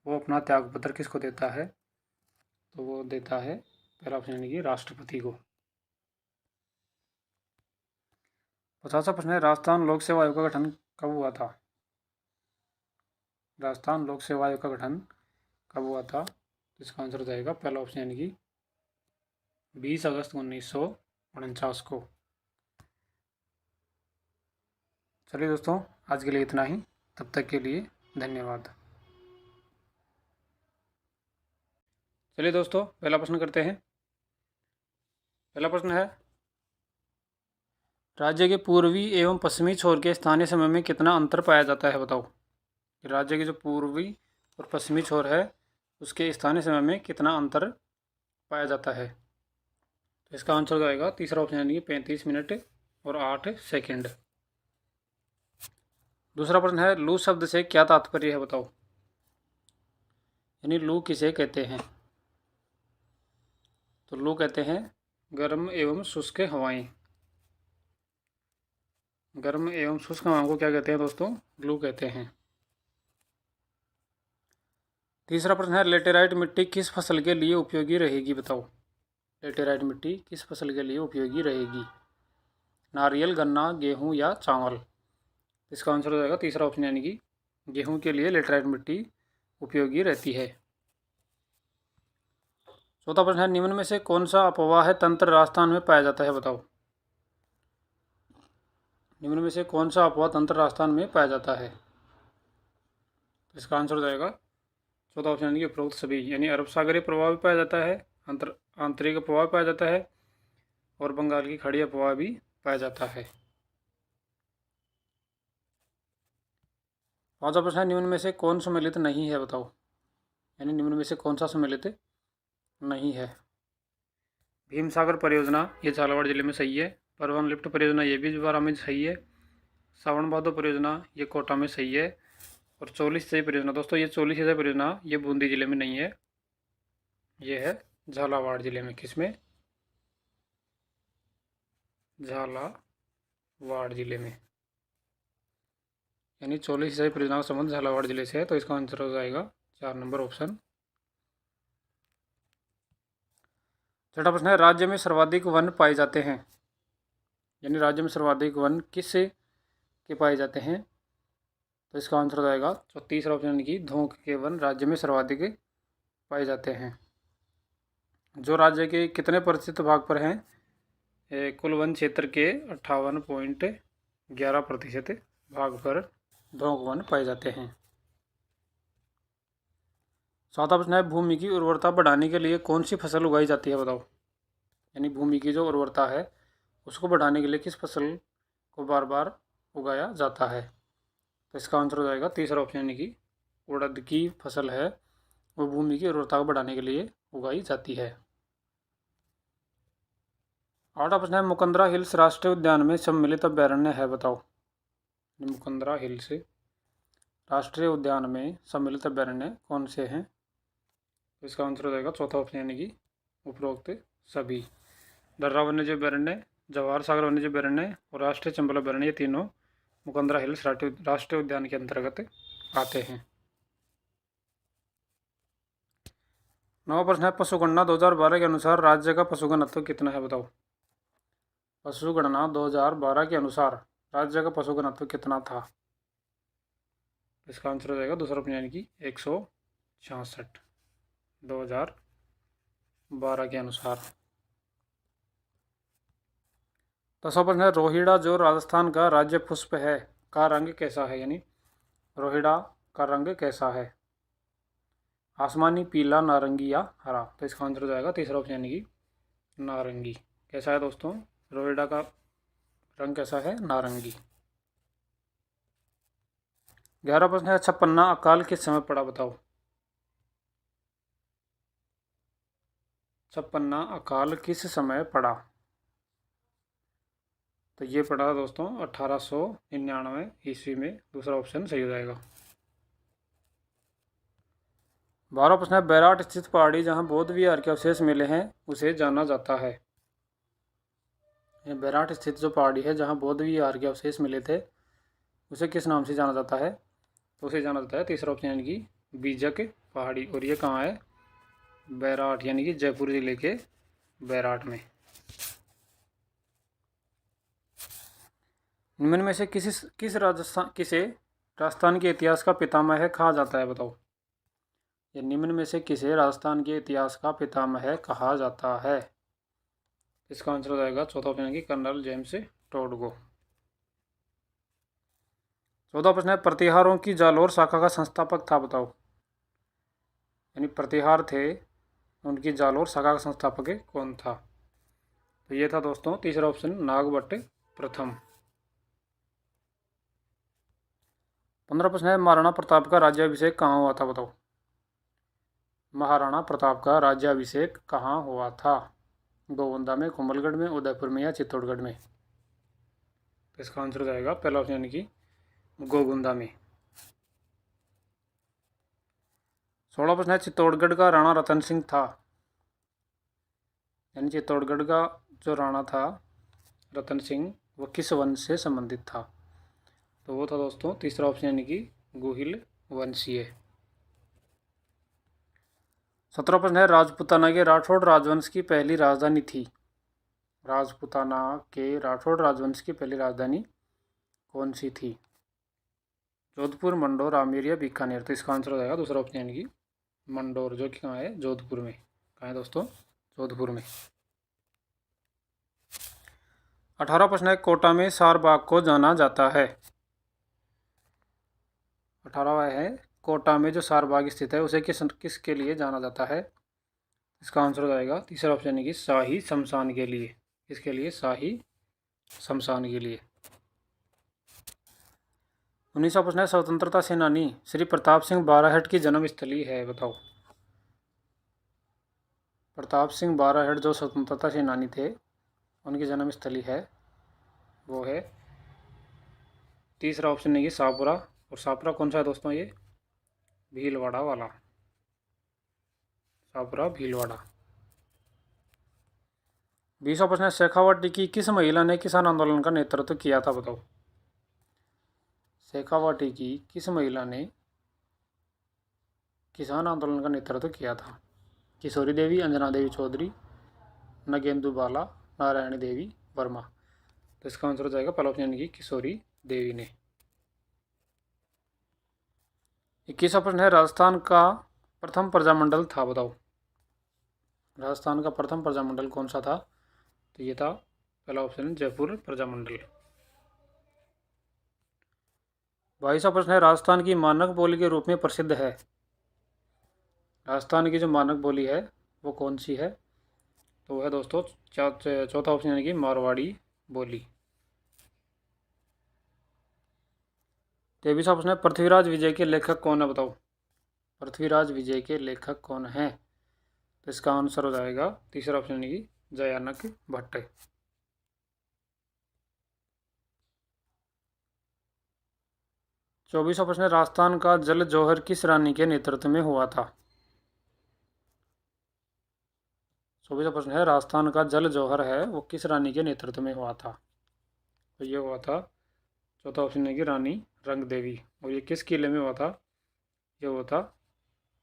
Speaker 1: वो अपना त्यागपत्र किसको देता है। तो वो देता है पहला ऑप्शन यानी कि राष्ट्रपति को। 50वां प्रश्न है, राजस्थान लोक सेवा आयोग का गठन कब हुआ था। राजस्थान लोक सेवा आयोग का गठन कब हुआ था। तो इसका आंसर हो जाएगा पहला ऑप्शन यानी कि 20 अगस्त 1949 को। चलिए दोस्तों, आज के लिए इतना ही। तब तक के लिए धन्यवाद। चलिए दोस्तों, पहला प्रश्न करते हैं। पहला प्रश्न है, राज्य के पूर्वी एवं पश्चिमी छोर के स्थानीय समय में कितना अंतर पाया जाता है, बताओ। राज्य के जो पूर्वी और पश्चिमी छोर है उसके स्थानीय समय में कितना अंतर पाया जाता है। तो इसका आंसर हो जाएगा तीसरा ऑप्शन यानी कि 35 मिनट और 8 सेकंड। दूसरा प्रश्न है, लू शब्द से क्या तात्पर्य है, बताओ। यानी लू किसे कहते हैं। तो लू कहते हैं गर्म एवं शुष्क हवाएं। गर्म एवं शुष्क हवाओं को क्या कहते हैं दोस्तों, लू कहते हैं। तीसरा प्रश्न है, लेटेराइट मिट्टी किस फसल के लिए उपयोगी रहेगी, बताओ। लेटेराइट मिट्टी किस फसल के लिए उपयोगी रहेगी। नारियल, गन्ना, गेहूं या चावल। इसका आंसर हो जाएगा तीसरा ऑप्शन यानी कि गेहूं के लिए लेटेराइट मिट्टी उपयोगी रहती है। चौथा प्रश्न है, निम्न में से कौन सा अपवाह तंत्र राजस्थान में पाया जाता है, बताओ। निम्न में से कौन सा अपवाह तंत्र राजस्थान में पाया जाता है। इसका आंसर हो जाएगा चौथा ऑप्शन यानी कि उपरोक्त सभी, यानी अरब सागरीय प्रभाव भी पाया जाता है, आंतरिक प्रभाव पाया जाता है और बंगाल की खाड़ी प्रभाव भी पाया जाता है। पांचवा प्रश्न है, निम्न में से कौन सम्मिलित नहीं है, बताओ। यानी निम्न में से कौन सा सम्मिलित नहीं है। भीमसागर परियोजना ये झालावाड़ जिले में सही है। परवन लिफ्ट परियोजना ये भी बारा में सही है। सावन भादो परियोजना ये कोटा में सही है। और 44 सिंचाई परियोजना दोस्तों, ये 44 सिंचाई परियोजना ये बूंदी जिले में नहीं है, ये है झालावाड़ जिले में। किसमें? झालावाड़ जिले में। यानी 44 सिंचाई परियोजना का संबंध झालावाड़ जिले से है, तो इसका आंसर हो जाएगा 4 नंबर ऑप्शन। छठा प्रश्न है, राज्य में सर्वाधिक वन पाए जाते हैं। यानी राज्य में सर्वाधिक वन किस के पाए जाते हैं, तो इसका आंसर हो जाएगा तो तीसरा ऑप्शन, यानी कि धोंक के वन राज्य में सर्वाधिक पाए जाते हैं। जो राज्य के कितने प्रतिशत भाग पर हैं? कुल वन क्षेत्र के 58.11% भाग पर धोंक वन पाए जाते हैं। चौथा प्रश्न है, भूमि की उर्वरता बढ़ाने के लिए कौन सी फसल उगाई जाती है, बताओ। यानी भूमि की जो उर्वरता है उसको बढ़ाने के लिए किस फसल को बार बार उगाया जाता है, तो इसका आंसर हो जाएगा तीसरा ऑप्शन, यानी कि उड़द की फसल है वो भूमि की उर्वरता को बढ़ाने के लिए उगाई जाती है। आठवां प्रश्न है, मुकंदरा हिल्स राष्ट्रीय उद्यान में सम्मिलित अभ्यारण्य है, बताओ। मुकंदरा हिल्स राष्ट्रीय उद्यान में सम्मिलित अभ्यारण्य कौन से हैं, तो इसका आंसर हो जाएगा चौथा ऑप्शन, यानी कि उपरोक्त सभी। दर्रा वन्यजीव अभ्यारण्य, जवाहर सागर वन्यजीव अभ्यारण्य और राष्ट्रीय चंबल अभ्यारण्य, ये तीनों मुकंदरा हिल्स राष्ट्रीय उद्यान के अंतर्गत आते हैं। नवा प्रश्न है, पशुगणना 2012 के अनुसार राज्य का पशु घनत्व कितना है, बताओ। पशुगणना 2012 के अनुसार राज्य का पशु घनत्व कितना था, इसका आंसर हो जाएगा दूसरा ऑप्शन, यानी कि 166 2012 के अनुसार। दसवां प्रश्न है, रोहिड़ा जो राजस्थान का राज्य पुष्प है का रंग कैसा है। यानी रोहिड़ा का रंग कैसा है, आसमानी, पीला, नारंगी या हरा, तो इसका आंसर हो जाएगा तीसरा ऑप्शन, यानी कि नारंगी। कैसा है दोस्तों, रोहिड़ा का रंग कैसा है, नारंगी। 11वां प्रश्न है, छप्पन्ना अकाल किस समय पड़ा, बताओ। छप्पन्ना अकाल किस समय पड़ा, तो ये पड़ा दोस्तों 1899 ईस्वी में, दूसरा ऑप्शन सही हो जाएगा। 12वां प्रश्न है, बैराट स्थित पहाड़ी जहां बौद्ध विहार के अवशेष मिले हैं उसे जाना जाता है। बैराट स्थित जो पहाड़ी है जहां बौद्ध विहार के अवशेष मिले थे उसे किस नाम से जाना जाता है, तो उसे जाना जाता है तीसरा ऑप्शन, यानी कि बीजक पहाड़ी। और ये कहाँ है, बैराट, यानी कि जयपुर जिले के बैराट में। निम्न में से किसे राजस्थान के इतिहास का पितामह कहा जाता है, बताओ। ये निम्न में से किसे राजस्थान के इतिहास का पितामह कहा जाता है, इसका आंसर हो जाएगा चौथा ऑप्शन, की कर्नल जेम्स टोडगो। 14वां प्रश्न है, प्रतिहारों की जालोर शाखा का संस्थापक था, बताओ। यानी प्रतिहार थे उनकी जालोर शाखा का संस्थापक कौन था, तो ये था दोस्तों तीसरा ऑप्शन, नागभट्ट प्रथम। 15वां प्रश्न है, महाराणा प्रताप का राज्याभिषेक कहाँ हुआ था, बताओ। महाराणा प्रताप का राज्याभिषेक कहाँ हुआ था, गोवंदा में, कुंभलगढ़ में, उदयपुर में या चित्तौड़गढ़ में, तो इसका आंसर हो जाएगा पहला ऑप्शन, यानी कि गोवंदा में। 16वां प्रश्न है, चित्तौड़गढ़ का राणा रतन सिंह था। यानी चित्तौड़गढ़ का जो राणा था रतन सिंह वो किस वंश से संबंधित था, तो वो था दोस्तों तीसरा ऑप्शन, यानी कि गुहिल वंशीय। 17वां प्रश्न है, राजपूताना के राठौड़ राजवंश की पहली राजधानी थी। राजपूताना के राठौड़ राजवंश की पहली राजधानी कौन सी थी, जोधपुर, मंडोर, आमेर या बीकानेर, तो इसका आंसर हो जाएगा दूसरा ऑप्शन, यानी कि मंडोर, जो कि कहाँ है, जोधपुर में। कहाँ है दोस्तों, जोधपुर में। 18वां प्रश्न है, कोटा में सारबाग को जाना जाता है। 18वां है, कोटा में जो सारबाग स्थित है उसे किसके लिए जाना जाता है, इसका आंसर हो जाएगा तीसरा ऑप्शन, यानी कि शाही शमशान के लिए। किसके लिए, शाही शमशान के लिए। 19वां प्रश्न है, स्वतंत्रता सेनानी श्री प्रताप सिंह बाराहट की जन्मस्थली है, बताओ। प्रताप सिंह बाराहेड़ जो स्वतंत्रता सेनानी थे उनकी जन्मस्थली है वो है, तीसरा ऑप्शन है कि शाहपुरा। और शाहपुरा कौन सा है दोस्तों? ये भीलवाड़ा वाला, शाहपुरा भीलवाड़ा। 20वां प्रश्न है, शेखावाटी की किस महिला ने किसान आंदोलन का नेतृत्व किया था? बताओ। शेखावाटी की किस महिला ने किसान आंदोलन का नेतृत्व किया था? किशोरी देवी, अंजना देवी चौधरी, नगेंदु बाला, नारायणी देवी वर्मा। तो इसका आंसर हो जाएगा पहला ऑप्शन यानी कि किशोरी देवी ने। 21वां प्रश्न है, राजस्थान का प्रथम प्रजामंडल था? बताओ। राजस्थान का प्रथम प्रजामंडल कौन सा था? तो ये था पहला ऑप्शन जयपुर प्रजामंडल। 22वां प्रश्न है, राजस्थान की मानक बोली के रूप में प्रसिद्ध है? राजस्थान की जो मानक बोली है वो कौन सी है? तो है दोस्तों चौथा ऑप्शन यानी कि मारवाड़ी बोली। 23वां प्रश्न है, पृथ्वीराज विजय के लेखक कौन है? बताओ। पृथ्वीराज विजय के लेखक कौन है? तो इसका आंसर हो जाएगा तीसरा ऑप्शन यानी कि जयानक भट्ट। 24वां प्रश्न है, राजस्थान का जल जौहर किस रानी के नेतृत्व में हुआ था? 24वां प्रश्न है, राजस्थान का जल जौहर है वो किस रानी के नेतृत्व में हुआ था? तो ये हुआ था चौथा ऑप्शन है कि रानी रंग देवी। और ये किस किले में हुआ था? ये हुआ था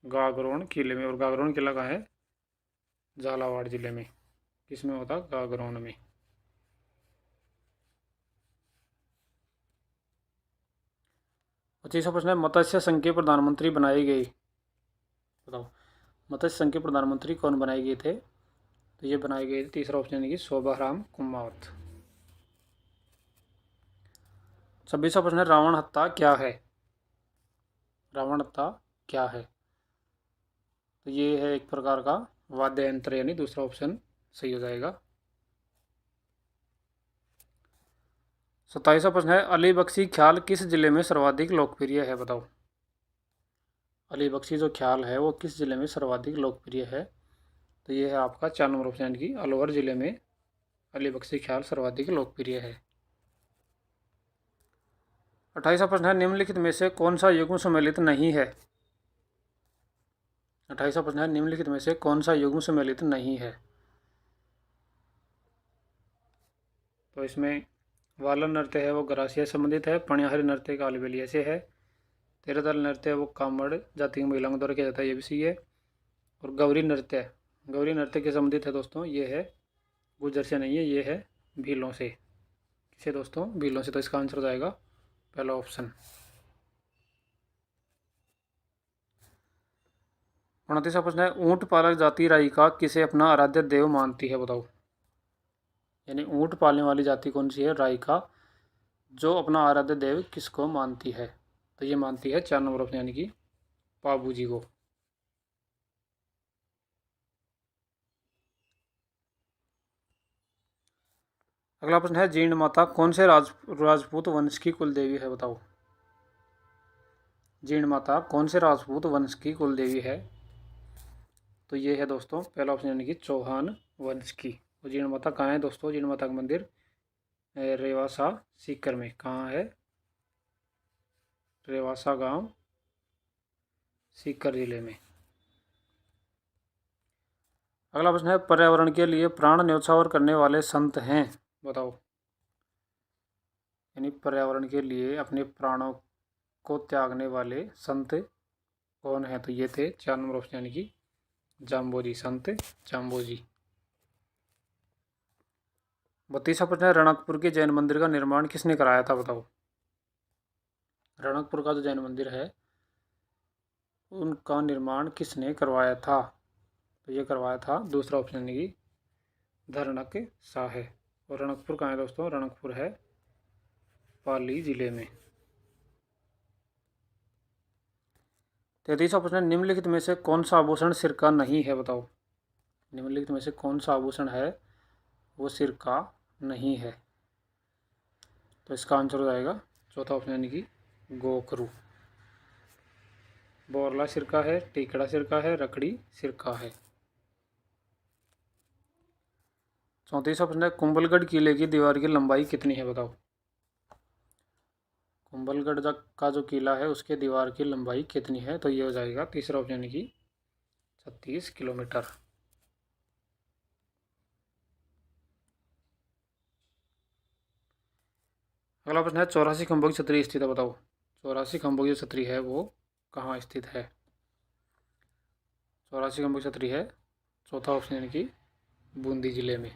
Speaker 1: गागरोन किले में। और गागरोन किला कहाँ है? झालावाड़ जिले में। किसमें हुआ था? गागरोन में। 25वां प्रश्न है, मत्स्य संघ के प्रधानमंत्री बनाए गए? बताओ। मत्स्य संघ के प्रधानमंत्री कौन बनाए गए थे? तो ये बनाए गए थे, तीसरा ऑप्शन है कि शोभाराम कुमावत। 26वां प्रश्न है, रावण हत्ता क्या है? रावण हत्ता क्या है? तो ये है एक प्रकार का वाद्य यंत्र, यानी दूसरा ऑप्शन सही हो जाएगा। 27वां प्रश्न है, अली बख्शी ख्याल किस जिले में सर्वाधिक लोकप्रिय है? बताओ। अली बख्शी जो ख्याल है वो किस जिले में सर्वाधिक लोकप्रिय है? तो ये है आपका 4 नंबर ऑप्शन यानी कि अलवर जिले में अली बख्शी ख्याल सर्वाधिक लोकप्रिय है। 28वां प्रश्न है, निम्नलिखित में से कौन सा युग्म सम्मिलित नहीं है? 28वां प्रश्न है, निम्नलिखित में से कौन सा युग्म सम्मिलित नहीं है? तो इसमें वालन नृत्य है वो गरासिया संबंधित है, पणियाहरी नृत्य कालबेलिया से है, तेरहदल नृत्य है वो कामड़ जाति की महिलाओं द्वारा किया जाता है, ये भी सही है। और गौरी नृत्य के संबंधित है दोस्तों, ये है गुजर से नहीं है, ये है भीलों से। किसे दोस्तों? भीलों से। तो इसका आंसर हो जाएगा पहला ऑप्शन। 29वां प्रश्न है, ऊंट पालक जाति राई किसे अपना आराध्य देव मानती है? बताओ। यानी ऊंट पालने वाली जाति कौन सी है? राई जो अपना आराध्य देव किसको मानती है? तो ये मानती है 4 नंबर ऑप्शन यानी कि पाबू जी को। अगला प्रश्न है, जीर्ण माता कौन से राजपूत वंश की कुल देवी है? बताओ। जीर्ण माता कौन से राजपूत वंश की कुल देवी है? तो ये है दोस्तों पहला ऑप्शन यानी कि चौहान वंश की। और जीर्ण माता कहाँ है दोस्तों? जीर्ण माता का मंदिर रेवासा सीकर में। कहाँ है? रेवासा गांव, सीकर जिले में। अगला प्रश्न है, पर्यावरण के लिए प्राण न्यौछावर करने वाले संत हैं? बताओ। यानी पर्यावरण के लिए अपने प्राणों को त्यागने वाले संत कौन है? तो ये थे 4 नंबर ऑप्शन यानी कि जाम्बोजी, संत जाम्बोजी। 32वां प्रश्न है, रणकपुर के जैन मंदिर का निर्माण किसने कराया था? बताओ। रणकपुर का जो जैन मंदिर है उनका निर्माण किसने करवाया था? तो ये करवाया था दूसरा ऑप्शन यानी कि धरणक शाह। और रणकपुर कहाँ है दोस्तों? रणकपुर है पाली जिले में। 33वां प्रश्न, निम्नलिखित में से कौन सा आभूषण सिर का नहीं है? बताओ। निम्नलिखित में से कौन सा आभूषण है वो सिर का नहीं है? तो इसका आंसर हो जाएगा चौथा ऑप्शन यानी कि गोखरू। बोरला सिर का है, टीकड़ा सिर का है, रकड़ी सिर का है। 34वां प्रश्न है कुंभलगढ़ किले की दीवार की लंबाई कितनी है बताओ। कुंभलगढ़ का जो किला है उसके दीवार की लंबाई कितनी है, तो ये हो जाएगा तीसरा ऑप्शन यानी कि 36 किलोमीटर। अगला प्रश्न है 84 खंभों की छतरी स्थित है बताओ। 84 खंभों की जो छतरी है वो कहाँ स्थित है। 84 खंभों की छतरी है चौथा ऑप्शन यानी कि बूंदी जिले में।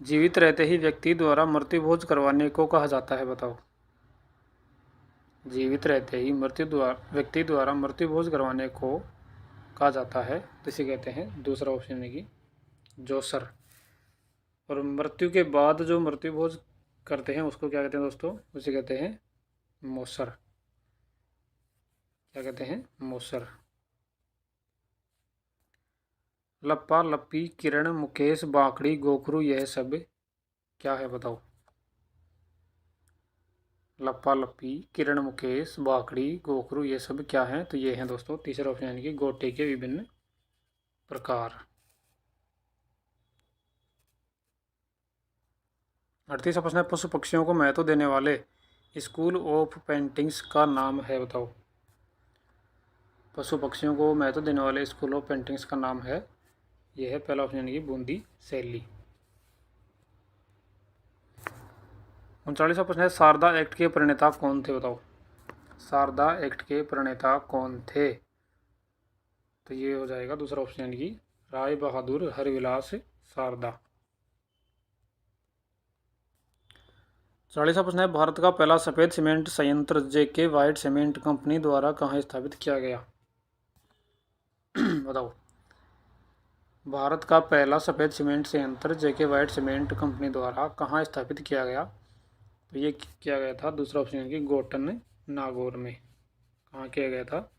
Speaker 1: जीवित रहते ही व्यक्ति द्वारा मृत्यु भोज करवाने को कहा जाता है बताओ। जीवित रहते ही व्यक्ति द्वारा मृत्यु भोज करवाने को कहा जाता है, तो इसे कहते हैं दूसरा ऑप्शन यानी कि जोसर। और मृत्यु के बाद जो मृत्यु भोज करते हैं उसको क्या कहते हैं दोस्तों, उसे कहते हैं मोसर। क्या कहते हैं, मोसर। लप्पा लप्पी किरण मुकेश बाकड़ी गोखरू यह सब क्या है बताओ। लप्पा लप्पी किरण मुकेश बाकड़ी गोखरू ये सब क्या हैं, तो ये हैं दोस्तों तीसरा ऑप्शन यानी कि गोटे के विभिन्न प्रकार। 38वां प्रश्न है पशु पक्षियों को महत्व देने वाले स्कूल ऑफ पेंटिंग्स का नाम है बताओ। पशु पक्षियों को महत्व देने वाले स्कूल ऑफ पेंटिंग्स का नाम है, यह है पहला ऑप्शन यानी कि बूंदी शैली। 39वां प्रश्न है शारदा एक्ट के प्रणेता कौन थे बताओ। शारदा एक्ट के प्रणेता कौन थे, तो ये हो जाएगा दूसरा ऑप्शन यानी कि राय बहादुर हरविलास शारदा। 40वां प्रश्न है भारत का पहला सफेद सीमेंट संयंत्र जेके वाइट सीमेंट कंपनी द्वारा कहाँ स्थापित किया गया बताओ। भारत का पहला सफेद सीमेंट संयंत्र जेके वाइट सीमेंट कंपनी द्वारा कहाँ स्थापित किया गया, तो ये किया गया था दूसरा ऑप्शन है कि गोटन नागौर में। कहाँ किया गया था,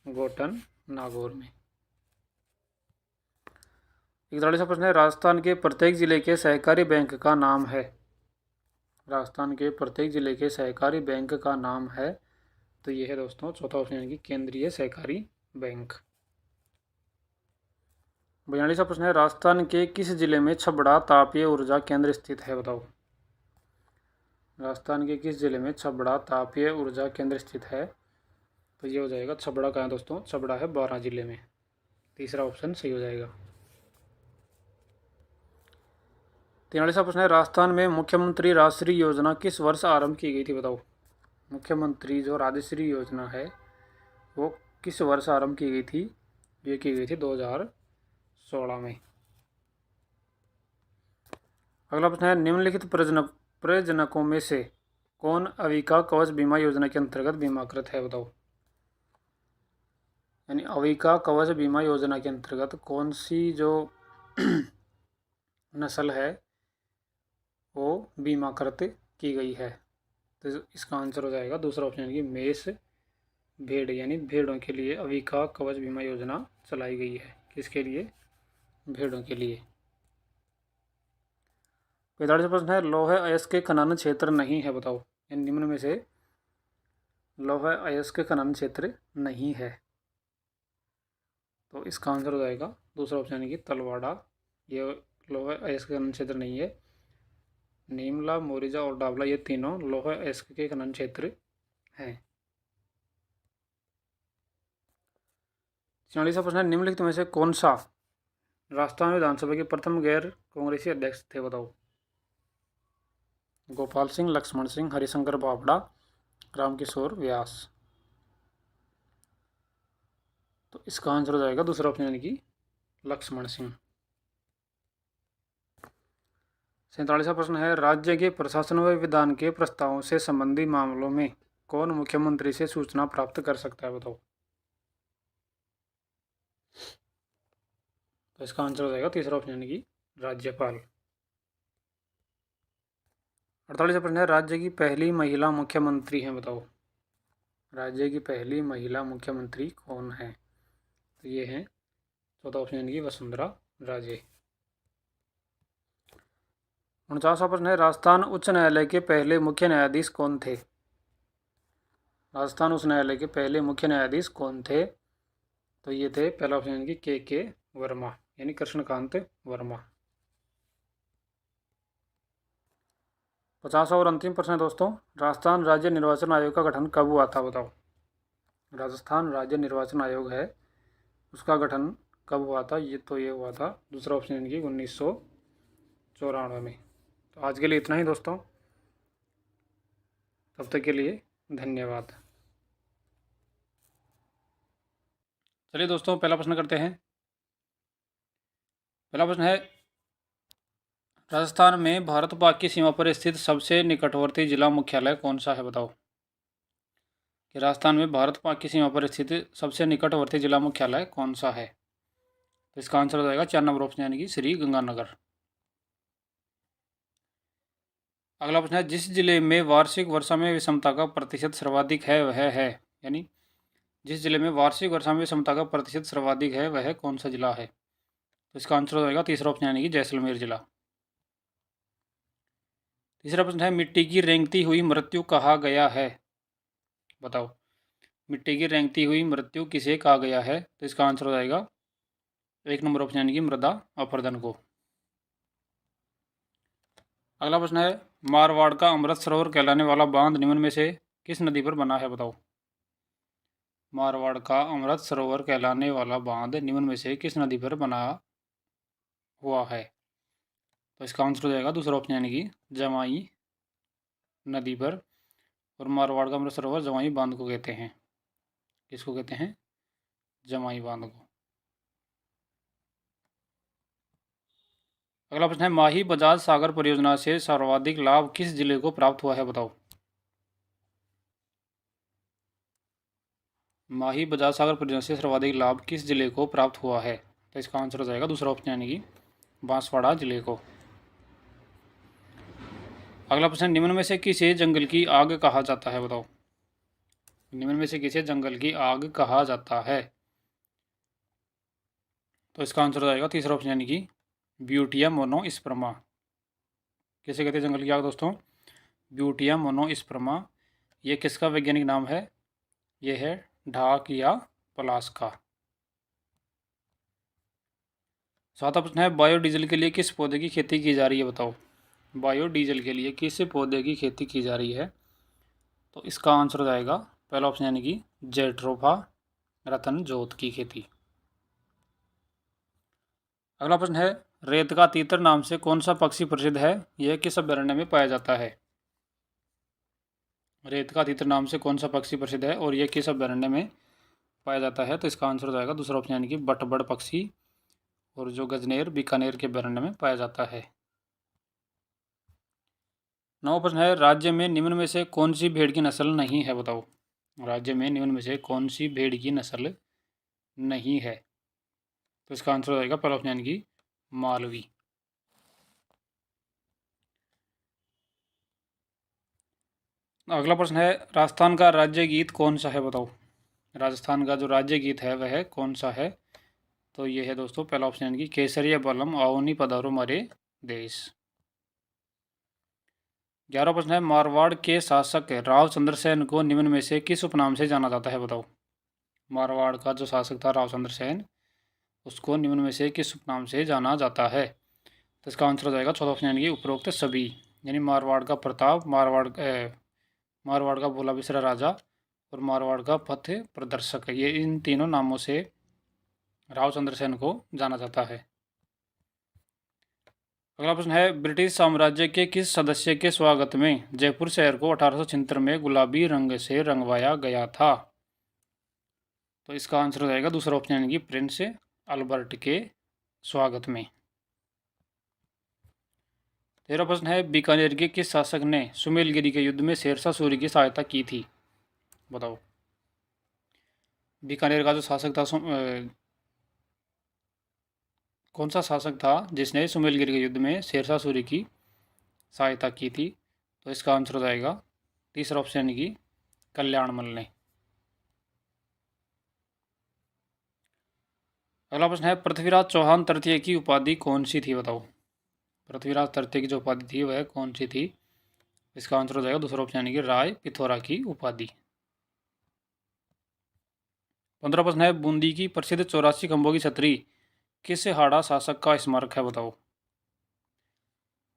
Speaker 1: गोटन नागौर में। 41वां प्रश्न है राजस्थान के प्रत्येक जिले के सहकारी बैंक का नाम है। राजस्थान के प्रत्येक जिले के सहकारी बैंक का नाम है, तो ये है दोस्तों चौथा ऑप्शन यानी कि केंद्रीय सहकारी बैंक। 42वां प्रश्न है राजस्थान के किस जिले में छबड़ा तापीय ऊर्जा केंद्र स्थित है बताओ। राजस्थान के किस जिले में छबड़ा तापीय ऊर्जा केंद्र स्थित है, तो ये हो जाएगा छबड़ा कहाँ है दोस्तों, छबड़ा है बारां जिले में। तीसरा ऑप्शन सही हो जाएगा। 43वां प्रश्न है राजस्थान में मुख्यमंत्री राजश्री योजना किस वर्ष आरंभ की गई थी बताओ। मुख्यमंत्री जो राजश्री योजना है वो किस वर्ष आरंभ की गई थी, ये की गई थी 2016 में। अगला प्रश्न है निम्नलिखित प्रयोजनकों में से कौन अविका कवच बीमा योजना के अंतर्गत बीमाकृत है बताओ। यानी अविका कवच बीमा योजना के अंतर्गत कौन सी जो नस्ल है वो बीमाकृत की गई है, तो इसका आंसर हो जाएगा दूसरा ऑप्शन यानी कि मेष भेड़। यानी भेड़ों के लिए अविका कवच बीमा योजना चलाई गई है। किसके लिए, भेड़ों के लिए। 45वां प्रश्न है लौह अयस्क के खनन क्षेत्र नहीं है बताओ। इन निम्न में से लौह अयस्क के खनन क्षेत्र नहीं है, तो इसका आंसर हो जाएगा दूसरा ऑप्शन यानी कि तलवाड़ा। ये लौह अयस्क के खनन क्षेत्र नहीं है। नीमला मोरिजा और डाबला ये तीनों लौह अयस्क के खनन क्षेत्र हैं। 46वां प्रश्न है निम्नलिखित में से कौन सा राजस्थान विधानसभा के प्रथम गैर कांग्रेसी अध्यक्ष थे बताओ। गोपाल सिंह, लक्ष्मण सिंह, हरिशंकर बावड़ा, रामकिशोर व्यास। तो इसका आंसर हो जाएगा दूसरा ऑप्शन यानी कि लक्ष्मण सिंह। 47वां प्रश्न है राज्य के प्रशासन व विधान के प्रस्तावों से संबंधी मामलों में कौन मुख्यमंत्री से सूचना प्राप्त कर सकता है बताओ। तो इसका आंसर हो जाएगा तीसरा ऑप्शन यानी कि राज्यपाल। 48वां प्रश्न है राज्य की पहली महिला मुख्यमंत्री हैं बताओ। राज्य की पहली महिला मुख्यमंत्री कौन है, तो ये हैं चौथा ऑप्शन यानी कि वसुंधरा राजे। 49वां प्रश्न है राजस्थान उच्च न्यायालय के पहले मुख्य न्यायाधीश कौन थे। राजस्थान उच्च न्यायालय के पहले मुख्य न्यायाधीश कौन थे, तो ये थे पहला ऑप्शन यानी कि के वर्मा। यानी कृष्णकांत वर्मा। 50वां और अंतिम प्रश्न है दोस्तों, राजस्थान राज्य निर्वाचन आयोग का गठन कब हुआ था बताओ। राजस्थान राज्य निर्वाचन आयोग है, उसका गठन कब हुआ था? ये हुआ था, दूसरा ऑप्शन इनकी 1994 में। तो आज के लिए इतना ही दोस्तों, तब तक के लिए धन्यवाद। चलिए दोस्तों, पहला प्रश्न करते हैं। पहला प्रश्न है, राजस्थान में भारत पाक की सीमा पर स्थित सबसे निकटवर्ती जिला मुख्यालय कौन सा है बताओ। कि राजस्थान में भारत पाक की सीमा पर स्थित सबसे निकटवर्ती जिला मुख्यालय कौन सा है? तो इसका आंसर हो जाएगा 4 नंबर ऑप्शन यानी कि श्री गंगानगर। अगला प्रश्न है, जिस जिले में वार्षिक वर्षा में विषमता का प्रतिशत सर्वाधिक है वह है, यानी जिस जिले में वार्षिक वर्षा में विषमता का प्रतिशत सर्वाधिक है वह कौन सा जिला है? तो इसका आंसर हो जाएगा तीसरा ऑप्शन यानी कि जैसलमेर जिला। तीसरा प्रश्न है, मिट्टी की रेंगती हुई मृत्यु कहा गया है बताओ। मिट्टी की रेंगती हुई मृत्यु किसे कहा गया है? तो इसका आंसर हो जाएगा 1 नंबर ऑप्शन यानी कि मृदा अपरदन को। अगला प्रश्न है, मारवाड़ का अमृत सरोवर कहलाने वाला बांध निम्न में से किस नदी पर बना है बताओ। मारवाड़ का अमृत सरोवर कहलाने वाला बांध निम्न में से किस नदी पर बना हुआ है? तो इसका आंसर हो जाएगा दूसरा ऑप्शन यानी कि जमाई नदी पर। और मारवाड़ का अमृत सरोवर जमाई बांध को कहते हैं। किसको कहते हैं? जमाई बांध को। अगला प्रश्न है, माही बजाज सागर परियोजना से सर्वाधिक लाभ किस जिले को प्राप्त हुआ है बताओ। माही बजाज सागर परियोजना से सर्वाधिक लाभ किस जिले को प्राप्त हुआ है? तो इसका आंसर हो जाएगा दूसरा ऑप्शन यानी कि बांसवाड़ा जिले को। अगला प्रश्न, निम्न में से किसे जंगल की आग कहा जाता है बताओ। निम्न में से किसे जंगल की आग कहा जाता है? तो इसका आंसर हो जाएगा तीसरा ऑप्शन यानी कि ब्यूटिया मोनोस्पर्मा। किसे कहते हैं जंगल की आग दोस्तों? Butea monosperma. ये किसका वैज्ञानिक नाम है? ये है ढाक या पलास का। सातवां प्रश्न है, बायोडीजल के लिए किस पौधे की खेती की जा रही है बताओ। बायोडीजल के लिए किस पौधे की खेती की जा रही है? तो इसका आंसर हो जाएगा पहला ऑप्शन यानी कि जेट्रोफा रतन जोत की खेती। अगला प्रश्न है, रेत का तीतर नाम से कौन सा पक्षी प्रसिद्ध है? यह किस अभ्यारण्य में पाया जाता है? रेत का तीतर नाम से कौन सा पक्षी प्रसिद्ध है और यह किस अभ्यारण्य में पाया जाता है? तो इसका आंसर हो जाएगा दूसरा ऑप्शन यानी कि बटबड़ पक्षी, और जो गजनेर बीकानेर के अभ्यारण्य में पाया जाता है। नौ प्रश्न है, राज्य में निम्न में से कौन सी भेड़ की नस्ल नहीं है बताओ। राज्य में निम्न में से कौन सी भेड़ की नस्ल नहीं है? तो इसका आंसर हो जाएगा पहला ऑप्शन यानी कि मालवी। अगला प्रश्न है, राजस्थान का राज्य गीत कौन सा है बताओ। राजस्थान का जो राज्य गीत है वह कौन सा है? तो ये है दोस्तों पहला ऑप्शन यानी कि केसरिया बलम आओनी पधारो मारे देश। 11वां प्रश्न है, मारवाड़ के शासक राव चंद्रसेन को निम्न में से किस उपनाम से जाना जाता है बताओ। मारवाड़ का जो शासक था राव चंद्रसेन, उसको निम्न में से किस उपनाम से जाना जाता है? तो इसका आंसर हो जाएगा चौथा ऑप्शन यानी कि उपरोक्त सभी, यानी मारवाड़ का प्रताप, मारवाड़ का भोला बिसरा राजा और मारवाड़ का पथ प्रदर्शक, ये इन तीनों नामों से राव चंद्रसेन को जाना जाता है। अगला प्रश्न है, ब्रिटिश साम्राज्य के किस सदस्य के स्वागत में जयपुर शहर को 1876 में गुलाबी रंग से रंगवाया गया था? तो इसका आंसर हो जाएगा दूसरा ऑप्शन यानी कि प्रिंस अल्बर्ट के स्वागत में। 13वां प्रश्न है, बीकानेर के किस शासक ने सुमेलगिरी के युद्ध में शेरशाह सूरी की सहायता की थी बताओ। बीकानेर का जो शासक था कौन सा शासक था जिसने सुमेलगिरी के युद्ध में शेरशाह सूरी की सहायता की थी? तो इसका आंसर हो जाएगा तीसरा ऑप्शन यानी कि कल्याणमल ने। अगला प्रश्न है, पृथ्वीराज चौहान तृतीय की उपाधि कौन सी थी बताओ। पृथ्वीराज तृतीय की जो उपाधि थी वह कौन सी थी? इसका आंसर हो जाएगा दूसरा ऑप्शन यानी कि राय पिथौरा की उपाधि। 15वां प्रश्न है, बूंदी की प्रसिद्ध 84 खंभों की छतरी किस हाड़ा शासक का स्मारक है बताओ।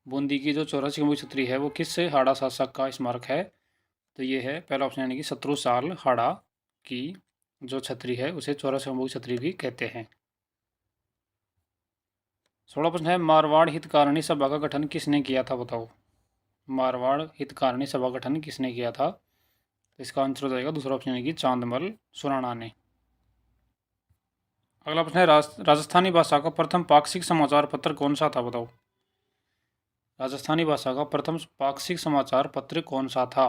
Speaker 1: बूंदी की जो 84 की छतरी है वो किस हाड़ा शासक का स्मारक है। तो ये है पहला ऑप्शन यानी कि शत्रुसाल हाड़ा की जो छतरी है उसे 84 छतरी भी कहते हैं। 16 प्रश्न है मारवाड़ हितकारिणी सभा का गठन किसने किया था बताओ। मारवाड़ हितकारिणी सभा का गठन किसने किया था। तो इसका आंसर हो जाएगा दूसरा ऑप्शन यानी कि चांदमल सुराणा ने। अगला प्रश्न है राजस्थानी भाषा का प्रथम पाक्षिक समाचार पत्र कौन सा था बताओ। राजस्थानी भाषा का प्रथम पाक्षिक समाचार पत्र कौन सा था।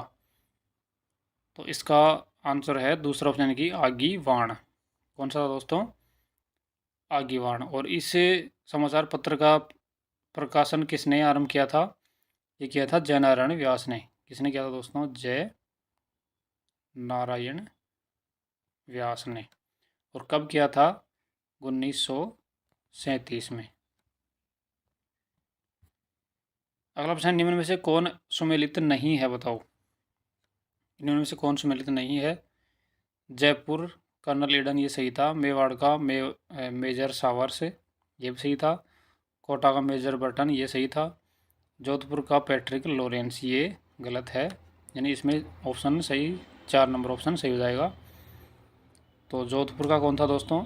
Speaker 1: तो इसका आंसर है दूसरा ऑप्शन यानी कि आगीवाण। कौन सा था दोस्तों। आगीवाण। और इस समाचार पत्र का प्रकाशन किसने आरंभ किया था। ये किया था जय नारायण व्यास ने। किसने किया था दोस्तों। जय नारायण व्यास ने। और कब किया था 1937 में। अगला प्रश्न निम्न में से कौन सुमेलित नहीं है बताओ। निम्न में से कौन सुमेलित नहीं है। जयपुर कर्नल ईडन ये सही था। मेवाड़ का मेजर सावर्स ये भी सही था। कोटा का मेजर बर्टन ये सही था। जोधपुर का पैट्रिक लॉरेंस ये गलत है। यानी इसमें ऑप्शन सही 4 नंबर ऑप्शन सही हो जाएगा। तो जोधपुर का कौन था दोस्तों।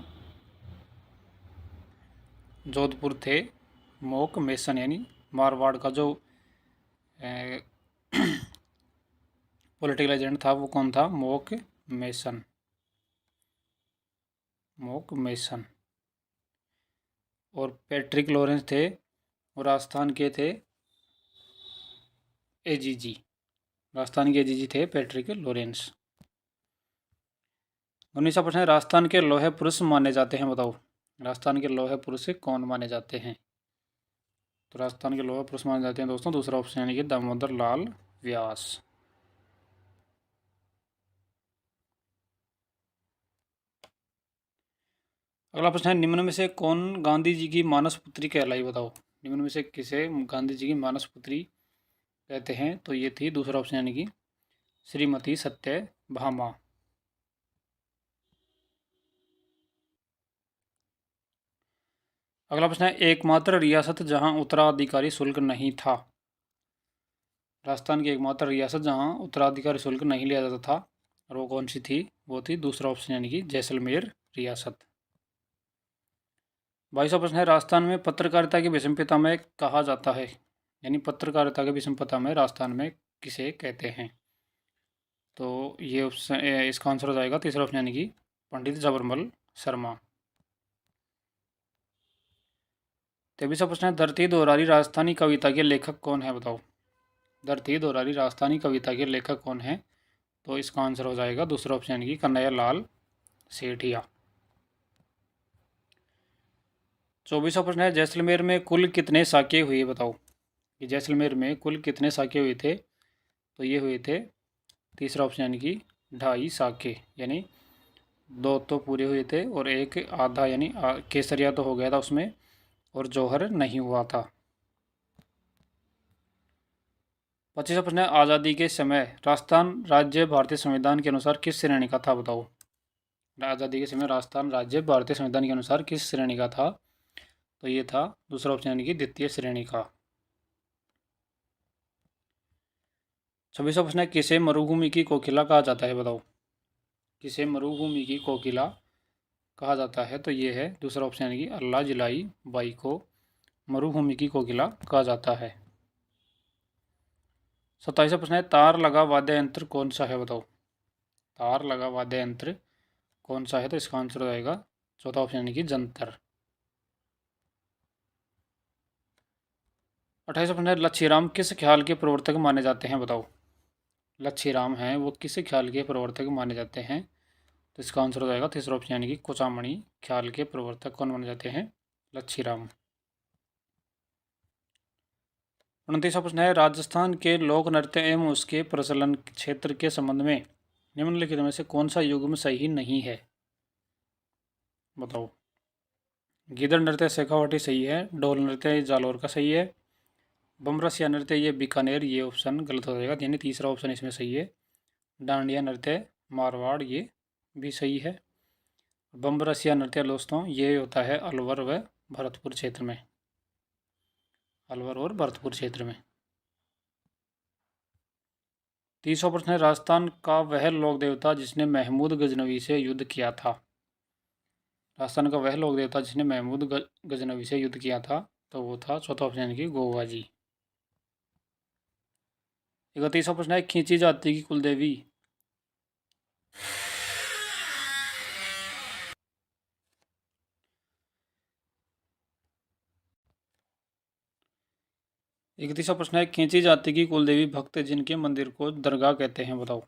Speaker 1: जोधपुर थे मोक मेसन यानी मारवाड़ का जो पॉलिटिकल एजेंट था वो कौन था। Monck Mason. Monck Mason. और पैट्रिक लॉरेंस थे और राजस्थान के थे एजीजी। राजस्थान के एजीजी थे पैट्रिक लॉरेंस। 19वां प्रश्न है राजस्थान के लोहे पुरुष माने जाते हैं बताओ। राजस्थान के लोहे पुरुष कौन माने जाते हैं। तो राजस्थान के लोहे पुरुष माने जाते हैं दोस्तों दूसरा ऑप्शन यानी कि दामोदर लाल व्यास। अगला प्रश्न है निम्न में से कौन गांधी जी की मानस पुत्री कहलाई बताओ। निम्न में से किसे गांधी जी की मानस पुत्री कहते हैं। तो ये थी दूसरा ऑप्शन यानी कि श्रीमती सत्यभामा। अगला प्रश्न है एकमात्र रियासत जहां उत्तराधिकारी शुल्क नहीं था। राजस्थान की एकमात्र रियासत जहां उत्तराधिकारी शुल्क नहीं लिया जाता था और वो कौन सी थी। वो थी दूसरा ऑप्शन यानी कि जैसलमेर रियासत। 22वां प्रश्न है राजस्थान में पत्रकारिता के विषम पितामह कहा जाता है। यानी पत्रकारिता के विषम पितामह राजस्थान में किसे कहते हैं। तो ये ऑप्शन इसका आंसर हो जाएगा तीसरा ऑप्शन यानी कि पंडित जबरमल शर्मा। 23वां प्रश्न है धरती दोहरारी राजस्थानी कविता के लेखक कौन है बताओ। धरती दोहरारी राजस्थानी कविता के लेखक कौन है। तो इसका आंसर हो जाएगा दूसरा ऑप्शन यानी कि कन्हैया लाल सेठिया। 24वां प्रश्न है जैसलमेर में कुल कितने साके हुए बताओ। कि जैसलमेर में कुल कितने साके हुए थे। तो ये हुए थे तीसरा ऑप्शन यानी कि 2.5 साके। यानी 2 तो पूरे हुए थे और एक आधा यानी केसरिया तो हो गया था उसमें और जौहर नहीं हुआ था। 25वां प्रश्न है आज़ादी के समय राजस्थान राज्य भारतीय संविधान के अनुसार किस श्रेणी का था बताओ। आज़ादी के समय राजस्थान राज्य भारतीय संविधान के अनुसार किस श्रेणी का था। तो ये था दूसरा ऑप्शन यानी कि द्वितीय श्रेणी का। 26वां प्रश्न है किसे मरुभूमि की कोकिला कहा जाता है बताओ। किसे मरुभूमि की कोकिला कहा जाता है। तो ये है दूसरा ऑप्शन यानी कि अल्लाह जिलाई बाई को मरुभूमि की कोकिला कहा जाता है। 27वां प्रश्न है तार लगा वाद्य यंत्र कौन सा है बताओ। तार लगा वाद्य यंत्र कौन सा है। तो इसका आंसर हो जाएगा चौथा ऑप्शन यानी कि जंतर। 28वां प्रश्न है लच्छीराम किस ख्याल के प्रवर्तक माने जाते हैं बताओ। लच्छीराम हैं वो किस ख्याल के प्रवर्तक माने जाते हैं। तो इसका आंसर हो जाएगा तीसरा ऑप्शन यानी कि कुचामणी ख्याल के प्रवर्तक कौन माने जाते हैं। लच्छीराम। 29वां प्रश्न है राजस्थान के लोक नृत्य एवं उसके प्रचलन क्षेत्र के संबंध में निम्नलिखित में से कौन सा युग्म सही नहीं है बताओ। गीदड़ नृत्य शेखावाटी सही है। ढोल नृत्य जालौर का सही है। बमरसिया नृत्य ये बीकानेर ये ऑप्शन गलत हो जाएगा यानी तीसरा ऑप्शन इसमें सही है। डांडिया नृत्य मारवाड़ ये भी सही है। बमरसिया नृत्य दोस्तों ये होता है अलवर व भरतपुर क्षेत्र में, अलवर और भरतपुर क्षेत्र में। 30वां प्रश्न है, राजस्थान का वह लोक देवता जिसने महमूद गजनवी से युद्ध किया था। राजस्थान का वह लोक देवता जिसने महमूद गजनवी से युद्ध किया था, तो वो था चौथा ऑप्शन यानी कि गोवा जी। 31वां प्रश्न है, खींची जाति की कुलदेवी। इकतीसवां प्रश्न है, खींची जाति की कुलदेवी भक्त जिनके मंदिर को दरगाह कहते हैं, बताओ।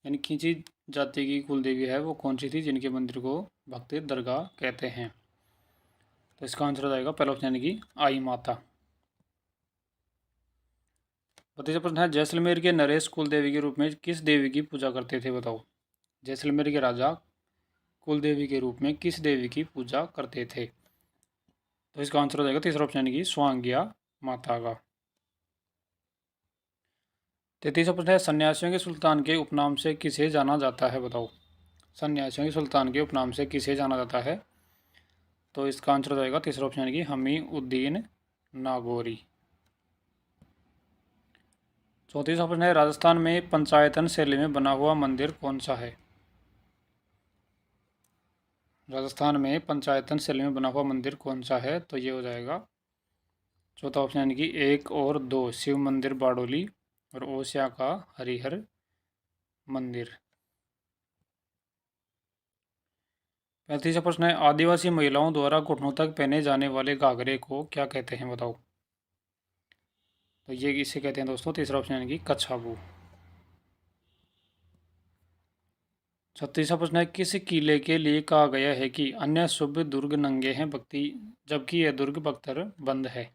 Speaker 1: यानी खींची जाति की कुलदेवी है वो कौन सी थी जिनके मंदिर को भक्त दरगाह कहते हैं, तो इसका आंसर हो जाएगा पहला ऑप्शन यानी कि आई माता। 32वां प्रश्न है, जैसलमेर के नरेश कुलदेवी के रूप में किस देवी की पूजा करते थे, बताओ। जैसलमेर के राजा कुलदेवी के रूप में किस देवी की पूजा करते थे, तो इसका आंसर हो जाएगा तीसरा ऑप्शन यानी कि स्वांग्या माता का। 33वां प्रश्न है, सन्यासियों के सुल्तान के उपनाम से किसे जाना जाता है, बताओ। सन्यासियों के सुल्तान के उपनाम से किसे जाना जाता है, तो इसका आंसर हो जाएगा तीसरा ऑप्शन यानी कि हमी उद्दीन नागौरी। 34वां प्रश्न है, राजस्थान में पंचायतन शैली में बना हुआ मंदिर कौन सा है। राजस्थान में पंचायतन शैली में बना हुआ मंदिर कौन सा है, तो ये हो जाएगा चौथा ऑप्शन यानी कि 1 और 2 शिव मंदिर बारडोली और ओसिया का हरिहर मंदिर। 35वां प्रश्न है, आदिवासी महिलाओं द्वारा घुटनों तक पहने जाने वाले घाघरे को क्या कहते हैं, बताओ। तो ये इसे कहते हैं दोस्तों तीसरा ऑप्शन यानी कि कच्छाबू। 36वां प्रश्न है, किस किले के लिए कहा गया है कि अन्य शुभ दुर्ग नंगे हैं भक्ति जबकि यह दुर्ग बख्तर बंद है।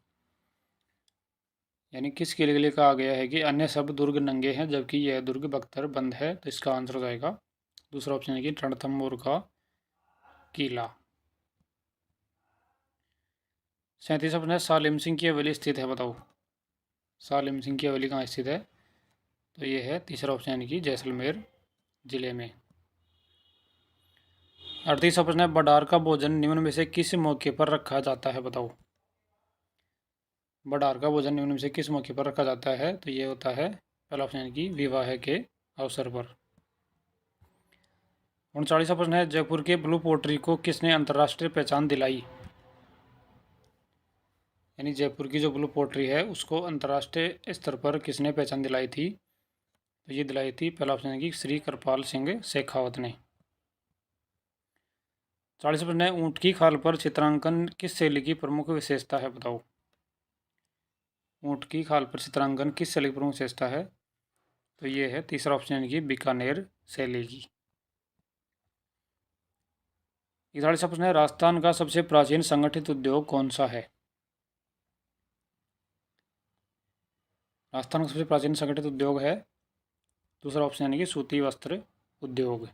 Speaker 1: यानी किस किले के लिए कहा गया है कि अन्य सब दुर्ग नंगे हैं जबकि यह दुर्ग बख्तर बंद है, तो इसका आंसर हो जाएगा दूसरा ऑप्शन है कि रणथंभौर का किला। 37वां प्रश्न है, सालिम सिंह की हवेली स्थित है, बताओ। सालिम सिंह की हवेली कहाँ स्थित है, तो ये है तीसरा ऑप्शन यानी कि जैसलमेर जिले में। 38वां प्रश्न है, बडार का भोजन निम्न में से किस मौके पर रखा जाता है, बताओ। बडार का भोजन निम्न में से किस मौके पर रखा जाता है, तो ये होता है पहला ऑप्शन यानी कि विवाह के अवसर पर। 39वां प्रश्न है, जयपुर के ब्लू पोट्री को किसने अंतर्राष्ट्रीय पहचान दिलाई। यानी जयपुर की जो ब्लू पोट्री है उसको अंतर्राष्ट्रीय स्तर पर किसने पहचान दिलाई थी, तो ये दिलाई थी पहला ऑप्शन है कि श्री कृपाल सिंह शेखावत ने। 40वां प्रश्न है, ऊँट की खाल पर चित्रांकन किस शैली की प्रमुख विशेषता है, बताओ। ऊँट की खाल पर चित्रांकन किस शैली की प्रमुख विशेषता है, तो ये है तीसरा ऑप्शन यानी कि बीकानेर शैली की। 41वां प्रश्न है, राजस्थान का सबसे प्राचीन संगठित उद्योग कौन सा है। राजस्थान का सबसे प्राचीन संगठित उद्योग है दूसरा ऑप्शन यानी कि सूती वस्त्र उद्योग।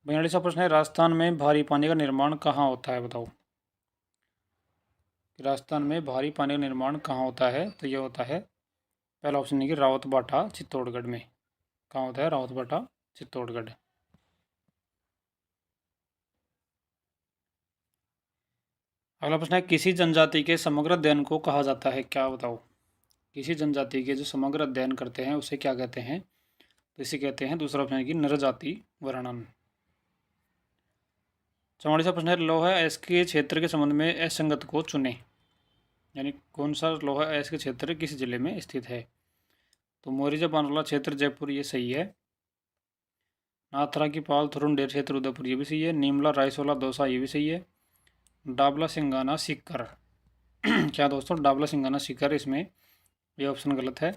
Speaker 1: 42वां प्रश्न है, राजस्थान में भारी पानी का निर्माण कहाँ होता है, बताओ। राजस्थान में भारी पानी का निर्माण कहाँ होता है, तो ये होता है पहला ऑप्शन है कि रावतबाटा चित्तौड़गढ़ में। कहाँ होता है, रावतबाटा चित्तौड़गढ़। अगला प्रश्न है, किसी जनजाति के समग्र अध्ययन को कहा जाता है, क्या बताओ। किसी जनजाति के जो समग्र अध्ययन करते हैं उसे क्या कहते हैं, तो इसे कहते हैं दूसरा ऑप्शन है कि नरजाति वर्णन। 44वां प्रश्न है, लोहा अयस्क के क्षेत्र के संबंध में असंगत को चुने। यानी कौन सा लोहा अयस्क के क्षेत्र किस जिले में स्थित है, तो मोरिजा बानवाला क्षेत्र जयपुर ये सही है। नाथरा की पाल थुरुंडेर क्षेत्र उदयपुर ये भी सही है। नीमला रायसोला दौसा ये भी सही है। डाबला सिंगाना सीकर क्या दोस्तों, डाबला सिंगाना सीकर इसमें ये ऑप्शन गलत है।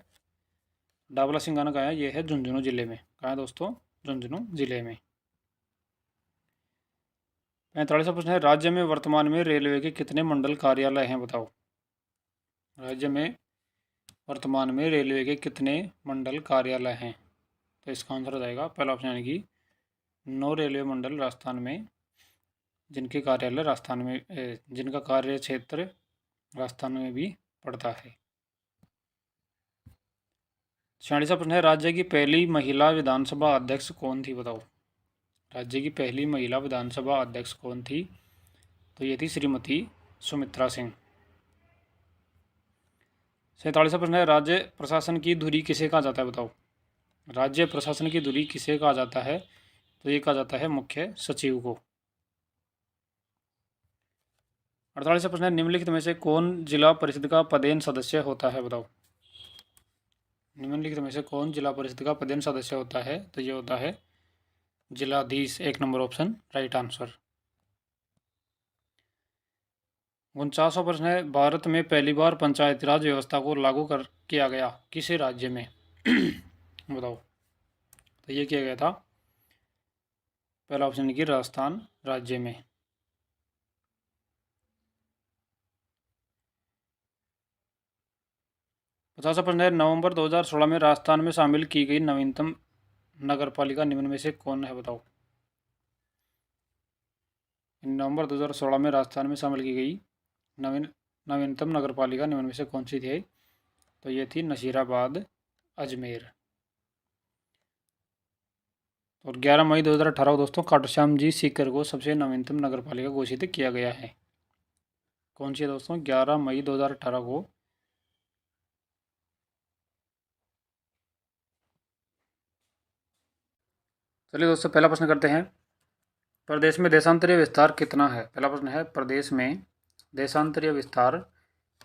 Speaker 1: डाबला सिंगाना कहाँ है, ये है झुंझुनू जिले में। कहाँ है दोस्तों, झुंझुनू जिले में। 45वां प्रश्न है, राज्य में वर्तमान में रेलवे के कितने मंडल कार्यालय हैं, बताओ। राज्य में वर्तमान में रेलवे के कितने मंडल कार्यालय हैं, तो इसका आंसर हो जाएगा पहला ऑप्शन यानी कि 9 रेलवे मंडल राजस्थान में जिनके कार्यालय राजस्थान में जिनका कार्य क्षेत्र राजस्थान में भी पड़ता है। 46वां प्रश्न है, राज्य की पहली महिला विधानसभा अध्यक्ष कौन थी, बताओ। राज्य की पहली महिला विधानसभा अध्यक्ष कौन थी? तो ये थी श्रीमती सुमित्रा सिंह। 47वां प्रश्न है, राज्य प्रशासन की धुरी किसे कहा जाता है? बताओ। राज्य प्रशासन की धुरी किसे कहा जाता है? तो ये कहा जाता है मुख्य सचिव को। 48वां प्रश्न है, निम्नलिखित में से कौन जिला परिषद का पदेन सदस्य होता है? बताओ। निम्नलिखित में से कौन जिला परिषद का पदेन सदस्य होता है? तो ये होता है जिलाधीश। 1 नंबर ऑप्शन राइट आंसर। 49वां प्रश्न है, भारत में पहली बार पंचायती राज व्यवस्था को लागू कर किया गया किस राज्य में? बताओ। तो ये किया गया था, पहला ऑप्शन की राजस्थान राज्य में। 50वां प्रश्न है, नवंबर 2016 में राजस्थान में शामिल की गई नवीनतम नगरपालिका निम्न में से कौन है? बताओ। नवंबर 2016 में राजस्थान में शामिल की गई नवीनतम नगरपालिका निम्न में से कौन सी थी? तो ये थी नसीराबाद अजमेर। और 11 मई 2018 को दोस्तों खाटू श्याम जी सीकर को सबसे नवीनतम नगरपालिका घोषित किया गया है। कौन सी है दोस्तों? 11 मई 2018 को। चलिए दोस्तों, पहला प्रश्न करते हैं, प्रदेश में देशांतरीय विस्तार कितना है? पहला प्रश्न है, प्रदेश में देशांतरीय विस्तार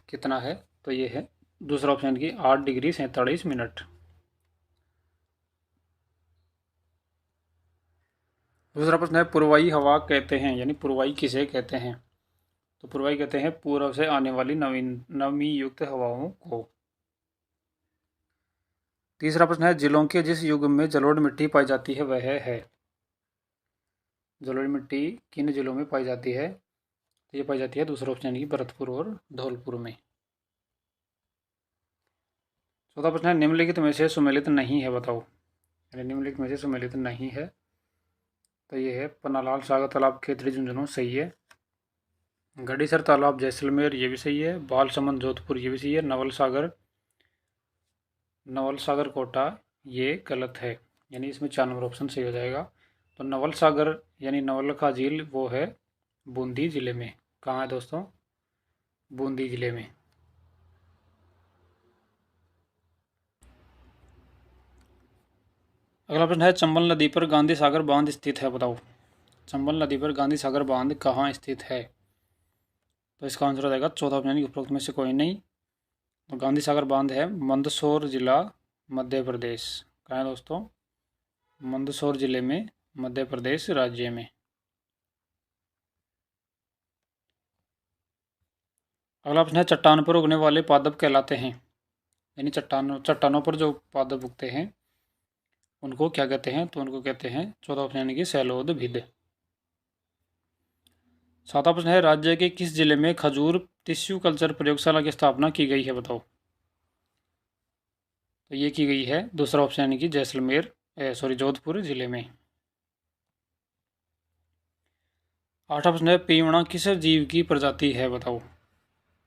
Speaker 1: कितना है? तो ये है दूसरा ऑप्शन की 8 डिग्री 47 मिनट। दूसरा प्रश्न है, पूर्वाई हवा कहते हैं, यानी पूर्वाई किसे कहते हैं? तो पूर्वाई कहते हैं पूर्व से आने वाली नमी युक्त हवाओं को। तीसरा प्रश्न है, जिलों के जिस युग में जलोढ़ मिट्टी पाई जाती है वह है? जलोढ़ मिट्टी किन जिलों में पाई जाती है? तो ये पाई जाती है दूसरा ऑप्शन की भरतपुर और धौलपुर में। चौथा प्रश्न है, निम्नलिखित में से सुमेलित नहीं है? बताओ। यानी निम्नलिखित में से सुमेलित नहीं है, तो ये है पन्नालाल सागर तालाब खेतड़ी झुंझुनू, सही है। गढ़ीसर तालाब जैसलमेर, ये भी सही है। बालसमंद जोधपुर, ये भी सही है। नवल सागर कोटा, ये गलत है, यानी इसमें 4 नंबर ऑप्शन सही हो जाएगा। तो नवल सागर यानी नवलखा झील वो है बूंदी जिले में। कहाँ है दोस्तों? बूंदी जिले में। अगला प्रश्न है, चंबल नदी पर गांधी सागर बांध स्थित है? बताओ। चंबल नदी पर गांधी सागर बांध कहाँ स्थित है? तो इसका आंसर हो जाएगा चौथा ऑप्शन उपरोक्त में से कोई नहीं। तो गांधी सागर बांध है मंदसौर जिला, मध्य प्रदेश। कहाँ है दोस्तों? मंदसौर जिले में, मध्य प्रदेश राज्य में। अगला प्रश्न है, चट्टान पर उगने वाले पादप कहलाते हैं, यानी चट्टानों पर जो पादप उगते हैं उनको क्या कहते हैं? तो उनको कहते हैं चौथा ऑप्शन यानी कि सैलोदभिद। सातवां प्रश्न है, राज्य के किस जिले में खजूर टिश्यू कल्चर प्रयोगशाला की स्थापना की गई है? बताओ। तो ये की गई है दूसरा ऑप्शन यानी कि जोधपुर जिले में। आठवां प्रश्न है, पीवणा किस जीव की प्रजाति है? बताओ।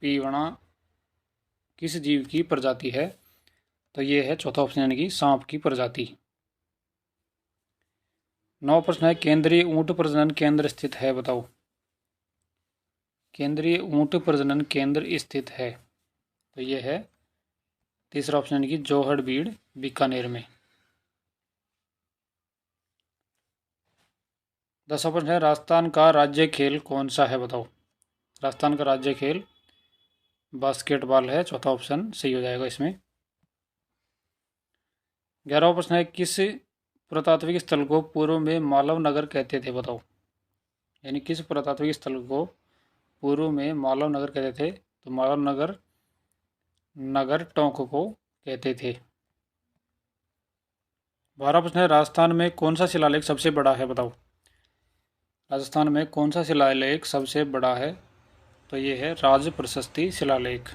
Speaker 1: पीवणा किस जीव की प्रजाति है? तो ये है चौथा ऑप्शन यानी कि सांप की प्रजाति। 9वां प्रश्न है, केंद्रीय ऊंट प्रजनन केंद्र स्थित है? बताओ। केंद्रीय ऊंट प्रजनन केंद्र स्थित है, तो ये है तीसरा ऑप्शन यानी कि जोहड़बीड़, बीकानेर में। 10वां प्रश्न है, राजस्थान का राज्य खेल कौन सा है? बताओ। राजस्थान का राज्य खेल बास्केटबॉल है, चौथा ऑप्शन सही हो जाएगा इसमें। 11वां प्रश्न है, किस पुरातात्विक स्थल को पूर्व में मालव नगर कहते थे? बताओ। यानी किस पुरातात्विक स्थल को पूर्व में मालव नगर कहते थे? तो मालव नगर टोंक को कहते थे। 12वां प्रश्न है, राजस्थान में कौन सा शिलालेख सबसे बड़ा है? बताओ। राजस्थान में कौन सा शिलालेख सबसे बड़ा है? तो ये है राज प्रशस्ति शिलालेख।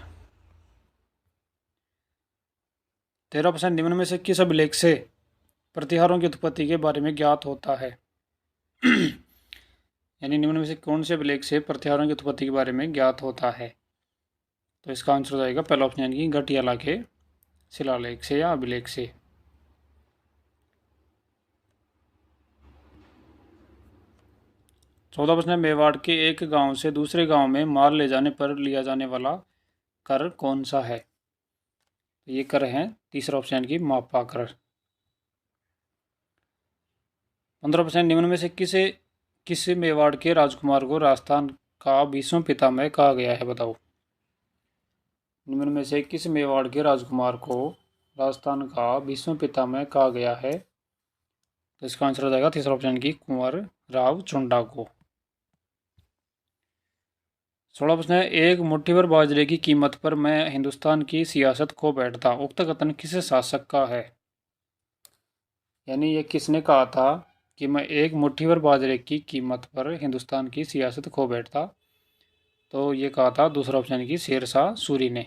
Speaker 1: 13वां प्रश्न, निम्न में से किस अभिलेख से प्रतिहारों की उत्पत्ति के बारे में ज्ञात होता है? यानी निम्न में से कौन से अभिलेख से प्रतिहारों की उत्पत्ति के बारे में ज्ञात होता है? तो इसका आंसर हो जाएगा पहला ऑप्शन यानी कि घटियाला के शिलालेख से या अभिलेख से। 14वां प्रश्न है, मेवाड़ के एक गांव से दूसरे गांव में माल ले जाने पर लिया जाने वाला कर कौन सा है? ये कर है तीसरा ऑप्शन की मापा कर। 15% निम्न में से किस मेवाड़ के राजकुमार को राजस्थान का 20वां पितामह कहा गया है? बताओ। निम्न में से किस मेवाड़ के राजकुमार को राजस्थान का 20वां पितामह कहा गया है? तो इसका आंसर हो जाएगा तीसरा ऑप्शन की कुंवर राव चुंडा को। 16 प्रश्न है, एक मुट्ठी भर बाजरे की कीमत पर मैं हिंदुस्तान की सियासत खो बैठता, उक्त कथन किस शासक का है? यानी ये किसने कहा था कि मैं एक मुट्ठी भर बाजरे की कीमत पर हिंदुस्तान की सियासत खो बैठता? तो ये कहा था दूसरा ऑप्शन की शेरशाह सूरी ने।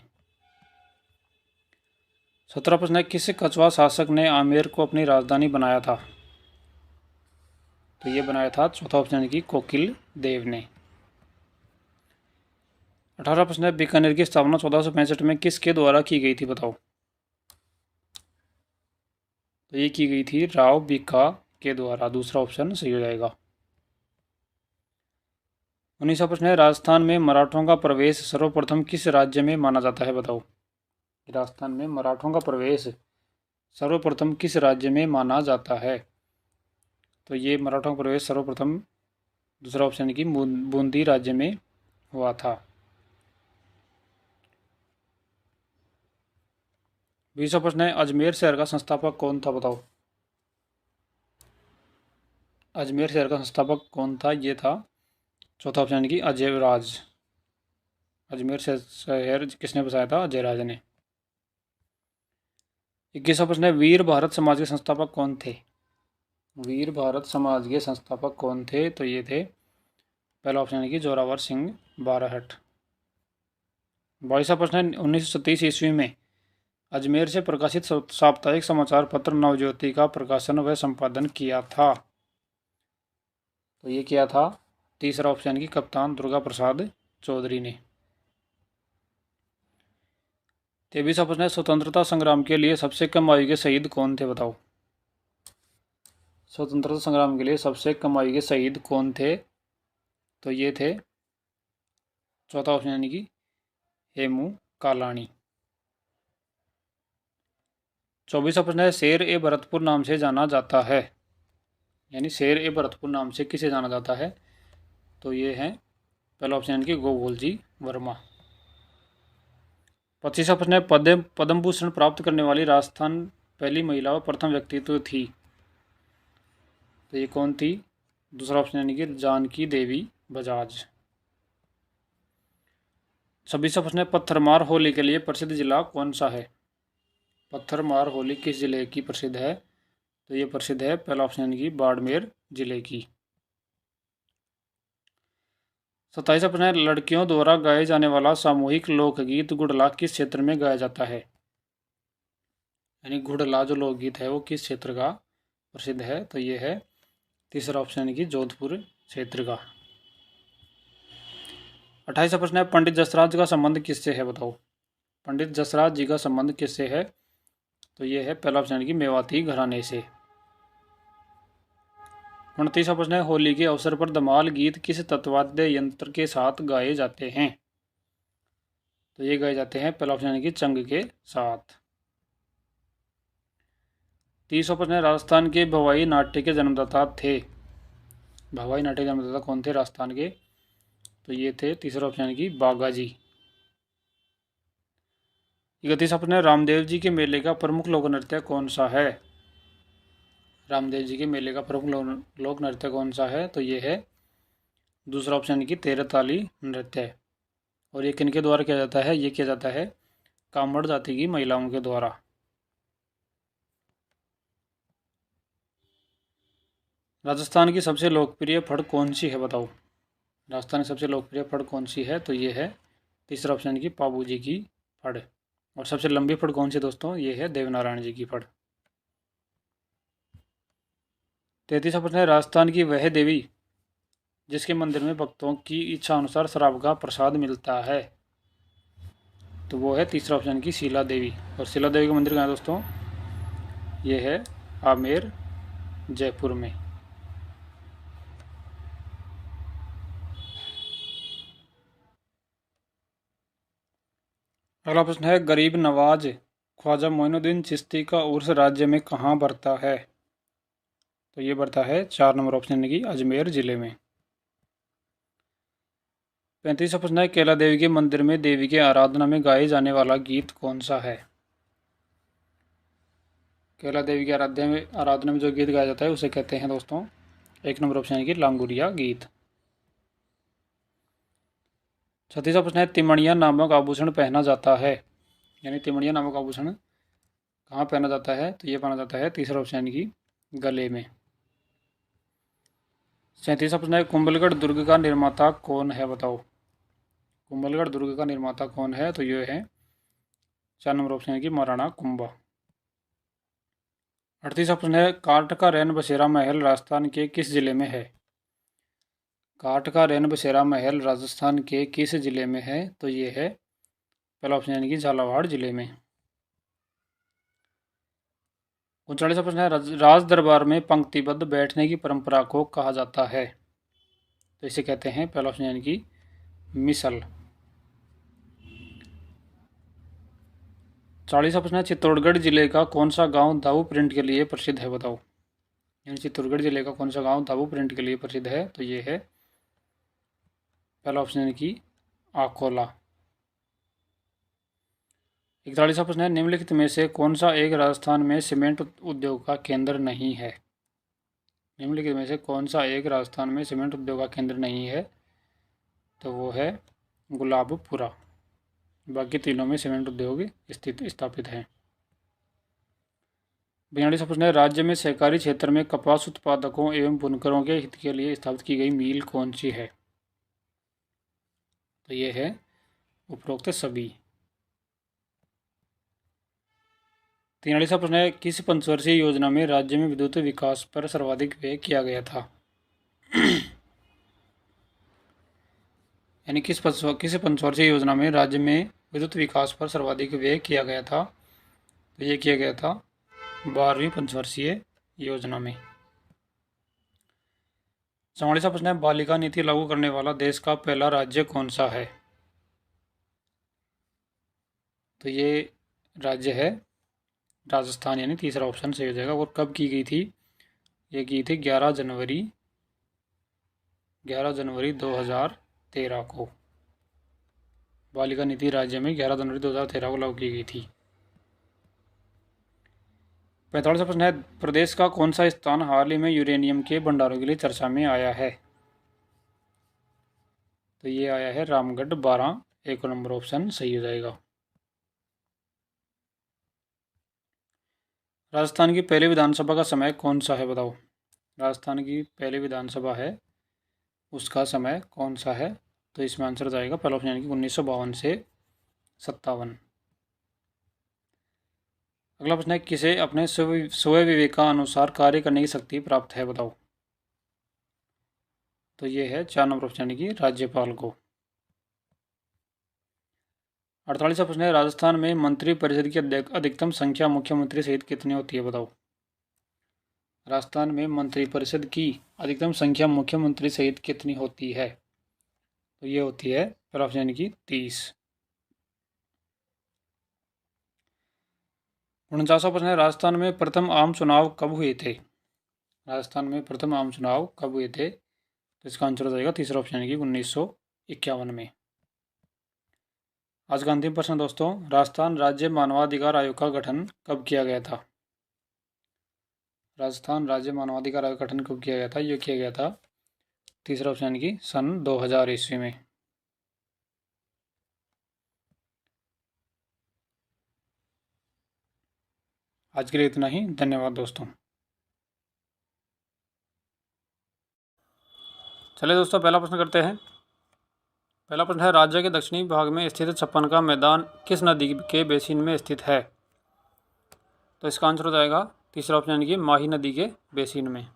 Speaker 1: 17 प्रश्न है, किस कछुआ शासक ने आमेर को अपनी राजधानी बनाया था? तो ये बनाया था चौथा ऑप्शन की कोकिल देव ने। 18 प्रश्न है, बीकानेर की स्थापना 1465 में किसके द्वारा की गई थी? बताओ। तो ये की गई थी राव बीका के द्वारा, दूसरा ऑप्शन सही हो जाएगा। 19वां प्रश्न है, राजस्थान में मराठों का प्रवेश सर्वप्रथम किस राज्य में माना जाता है? बताओ। राजस्थान में मराठों का प्रवेश सर्वप्रथम किस राज्य में माना जाता है? तो ये मराठों का प्रवेश सर्वप्रथम दूसरा ऑप्शन की बूंदी राज्य में हुआ था। 20वां प्रश्न है, अजमेर शहर का संस्थापक कौन था? बताओ। अजमेर शहर का संस्थापक कौन था? ये था चौथा ऑप्शन की अजय राज। अजमेर शहर किसने बसाया था? अजय राज ने। 21वां प्रश्न है, वीर भारत समाज के संस्थापक कौन थे? वीर भारत समाज के संस्थापक कौन थे? तो ये थे पहला ऑप्शन है कि जोरावर सिंह बारहट। 22वां प्रश्न है, 1937 ईस्वी में अजमेर से प्रकाशित साप्ताहिक समाचार पत्र नवज्योति का प्रकाशन व संपादन किया था? तो ये किया था तीसरा ऑप्शन की कप्तान दुर्गा प्रसाद चौधरी ने। 23वां प्रश्न है, स्वतंत्रता संग्राम के लिए सबसे कम आयु के शहीद कौन थे? बताओ। स्वतंत्रता संग्राम के लिए सबसे कम आयु के शहीद कौन थे? तो ये थे चौथा ऑप्शन यानी कि हेमू कालाणी। 24वां प्रश्न है, शेर ए भरतपुर नाम से जाना जाता है? यानी शेर ए भरतपुर नाम से किसे जाना जाता है? तो ये है पहला ऑप्शन यानी कि गोपाल जी वर्मा। 25वां प्रश्न है, पद्म भूषण प्राप्त करने वाली राजस्थान पहली महिला व प्रथम व्यक्तित्व थी? तो ये कौन थी? दूसरा ऑप्शन यानी कि जानकी देवी बजाज। 26वां प्रश्न है, पत्थरमार होली के लिए प्रसिद्ध जिला कौन सा है? पत्थरमार होली किस जिले की प्रसिद्ध है? तो ये प्रसिद्ध है पहला ऑप्शन यानी कि बाड़मेर जिले की। 27वां प्रश्न है, लड़कियों द्वारा गाए जाने वाला सामूहिक लोकगीत गुड़ला किस क्षेत्र में गाया जाता है? यानी गुड़ला जो लोकगीत है वो किस क्षेत्र का प्रसिद्ध है? तो ये है तीसरा ऑप्शन यानी कि जोधपुर क्षेत्र का। 28वां प्रश्न है, पंडित जसराज का संबंध किससे है? बताओ। पंडित जसराज जी का संबंध किससे है? तो ये है पहला ऑप्शन यानी कि मेवाती घराने से। 29वां प्रश्न है, होली के अवसर पर धमाल गीत किस तत्वाद्य यंत्र के साथ गाए जाते हैं? तो ये गाए जाते हैं पहला ऑप्शन यानी कि चंग के साथ। 30वां प्रश्न है, राजस्थान के भवाई नाट्य के जन्मदाता थे? भवाई नाट्य के जन्मदाता कौन थे राजस्थान के? तो ये थे तीसरा ऑप्शन यानी कि बागा जी। 31वां प्रश्न है, रामदेव जी के मेले का प्रमुख लोक नृत्य कौन सा है? रामदेव जी के मेले का प्रमुख लोक नृत्य कौन सा है? तो ये है दूसरा ऑप्शन यानी कि तेरताली नृत्य। और ये किनके द्वारा किया जाता है? ये किया जाता है कामड़ जाति की महिलाओं के द्वारा। राजस्थान की सबसे लोकप्रिय फड़ कौन सी है? बताओ। राजस्थान की सबसे लोकप्रिय फड़ कौन सी है? तो ये है तीसरा ऑप्शन की पाबू जी की फड़। और सबसे लंबी फड़ कौन सी दोस्तों? ये है देवनारायण जी की फड़। 33वां प्रश्न है, राजस्थान की वह देवी जिसके मंदिर में भक्तों की इच्छा अनुसार शराब का प्रसाद मिलता है? तो वो है तीसरा ऑप्शन की शीला देवी। और शीला देवी का मंदिर कहाँ है दोस्तों? ये है आमेर जयपुर में। अगला प्रश्न है, गरीब नवाज ख्वाजा मोइनुद्दीन चिश्ती का उर्स राज्य में कहाँ बढ़ता है? तो ये बढ़ता है 4 नंबर ऑप्शन यानी कि अजमेर जिले में। 35वां प्रश्न है, कैला देवी के मंदिर में देवी की आराधना में गाए जाने वाला गीत कौन सा है? कैला देवी की आराधना में जो गीत गाया जाता है उसे कहते हैं दोस्तों, 1 नंबर ऑप्शन यानी कि लांगुरिया गीत। 36वां प्रश्न है, तिमणिया नामक आभूषण पहना जाता है, यानी तिमणिया नामक आभूषण कहाँ पहना जाता है? तो ये पहना जाता है तीसरा ऑप्शन यानी कि गले में। 37वां प्रश्न है, कुंभलगढ़ दुर्ग का निर्माता कौन है? बताओ, कुंभलगढ़ दुर्ग का निर्माता कौन है? तो ये है 4 नंबर ऑप्शन है कि महाराणा कुंभा। 38वां प्रश्न है, काठ का रैन बसेरा महल राजस्थान के किस जिले में है? काठ का रैन बसेरा महल राजस्थान के किस जिले में है? तो ये है पहला ऑप्शन यानी कि झालावाड़ जिले में। 39वां प्रश्न है, राज दरबार में पंक्तिबद्ध बैठने की परंपरा को कहा जाता है? तो इसे कहते हैं पहला ऑप्शन यानी कि मिसल। 40वां प्रश्न है, चित्तौड़गढ़ जिले का कौन सा गांव दाऊ प्रिंट के लिए प्रसिद्ध है? बताओ, यानी चित्तौड़गढ़ जिले का कौन सा गांव दाऊ प्रिंट के लिए प्रसिद्ध है? तो ये है पहला ऑप्शन यानी कि आकोला। 41वां प्रश्न है, निम्नलिखित में से कौन सा एक राजस्थान में सीमेंट उद्योग का केंद्र नहीं है? निम्नलिखित में से कौन सा एक राजस्थान में सीमेंट उद्योग का केंद्र नहीं है? तो वो है गुलाबपुरा। बाकी तीनों में सीमेंट उद्योग स्थापित हैं। 42वां प्रश्न है, राज्य में सहकारी क्षेत्र में कपास उत्पादकों एवं बुनकरों के हित के लिए स्थापित की गई मिल कौन सी है? तो ये है उपरोक्त सभी। 43वां प्रश्न है, किस पंचवर्षीय योजना में राज्य में विद्युत विकास पर सर्वाधिक व्यय किया गया था? यानी किस पंचवर्षीय योजना में राज्य में विद्युत विकास पर सर्वाधिक व्यय किया गया था? तो ये किया गया था 12वीं पंचवर्षीय योजना में। 44वां प्रश्न है, बालिका नीति लागू करने वाला देश का पहला राज्य कौन सा है? तो ये राज्य है राजस्थान, यानी तीसरा ऑप्शन सही हो जाएगा। और कब की गई थी? ये की थी 11 जनवरी 2013 को। बालिका नीति राज्य में 11 जनवरी 2013 को लागू की गई थी। 45वां प्रश्न है, प्रदेश का कौन सा स्थान हाल ही में यूरेनियम के भंडारों के लिए चर्चा में आया है? तो ये आया है रामगढ़ 12, 1 नंबर ऑप्शन सही हो जाएगा। राजस्थान की पहली विधानसभा का समय कौन सा है? बताओ, राजस्थान की पहली विधानसभा है उसका समय कौन सा है? तो इसमें आंसर जाएगा पहला ऑप्शन यानी कि 1952 से 57। अगला प्रश्न है, किसे अपने स्वयं विवेक का अनुसार कार्य करने की शक्ति प्राप्त है? बताओ, तो ये है 4 नंबर ऑप्शन यानी कि राज्यपाल को। 48वां प्रश्न है, राजस्थान में मंत्री परिषद की अधिकतम संख्या मुख्यमंत्री सहित कितनी होती है? बताओ, राजस्थान में मंत्री परिषद की अधिकतम संख्या मुख्यमंत्री सहित कितनी होती है? तो ये होती है पहला ऑप्शन यानी कि 30। 49वां प्रश्न है, राजस्थान में प्रथम आम चुनाव कब हुए थे? राजस्थान में प्रथम आम चुनाव कब हुए थे? तो इसका आंसर हो जाएगा तीसरा ऑप्शन यानी कि 1951 में। आज का अंतिम प्रश्न दोस्तों, राजस्थान राज्य मानवाधिकार आयोग का गठन कब किया गया था? राजस्थान राज्य मानवाधिकार आयोग का गठन कब किया गया था? ये किया गया था तीसरा ऑप्शन यानी कि सन 2000 ईस्वी में। आज के लिए इतना ही, धन्यवाद दोस्तों। चलिए दोस्तों, पहला प्रश्न करते हैं। पहला प्रश्न है, राज्य के दक्षिणी भाग में स्थित छप्पन का मैदान किस नदी के बेसिन में स्थित है? तो इसका आंसर हो जाएगा तीसरा ऑप्शन यानी कि माही नदी के बेसिन में।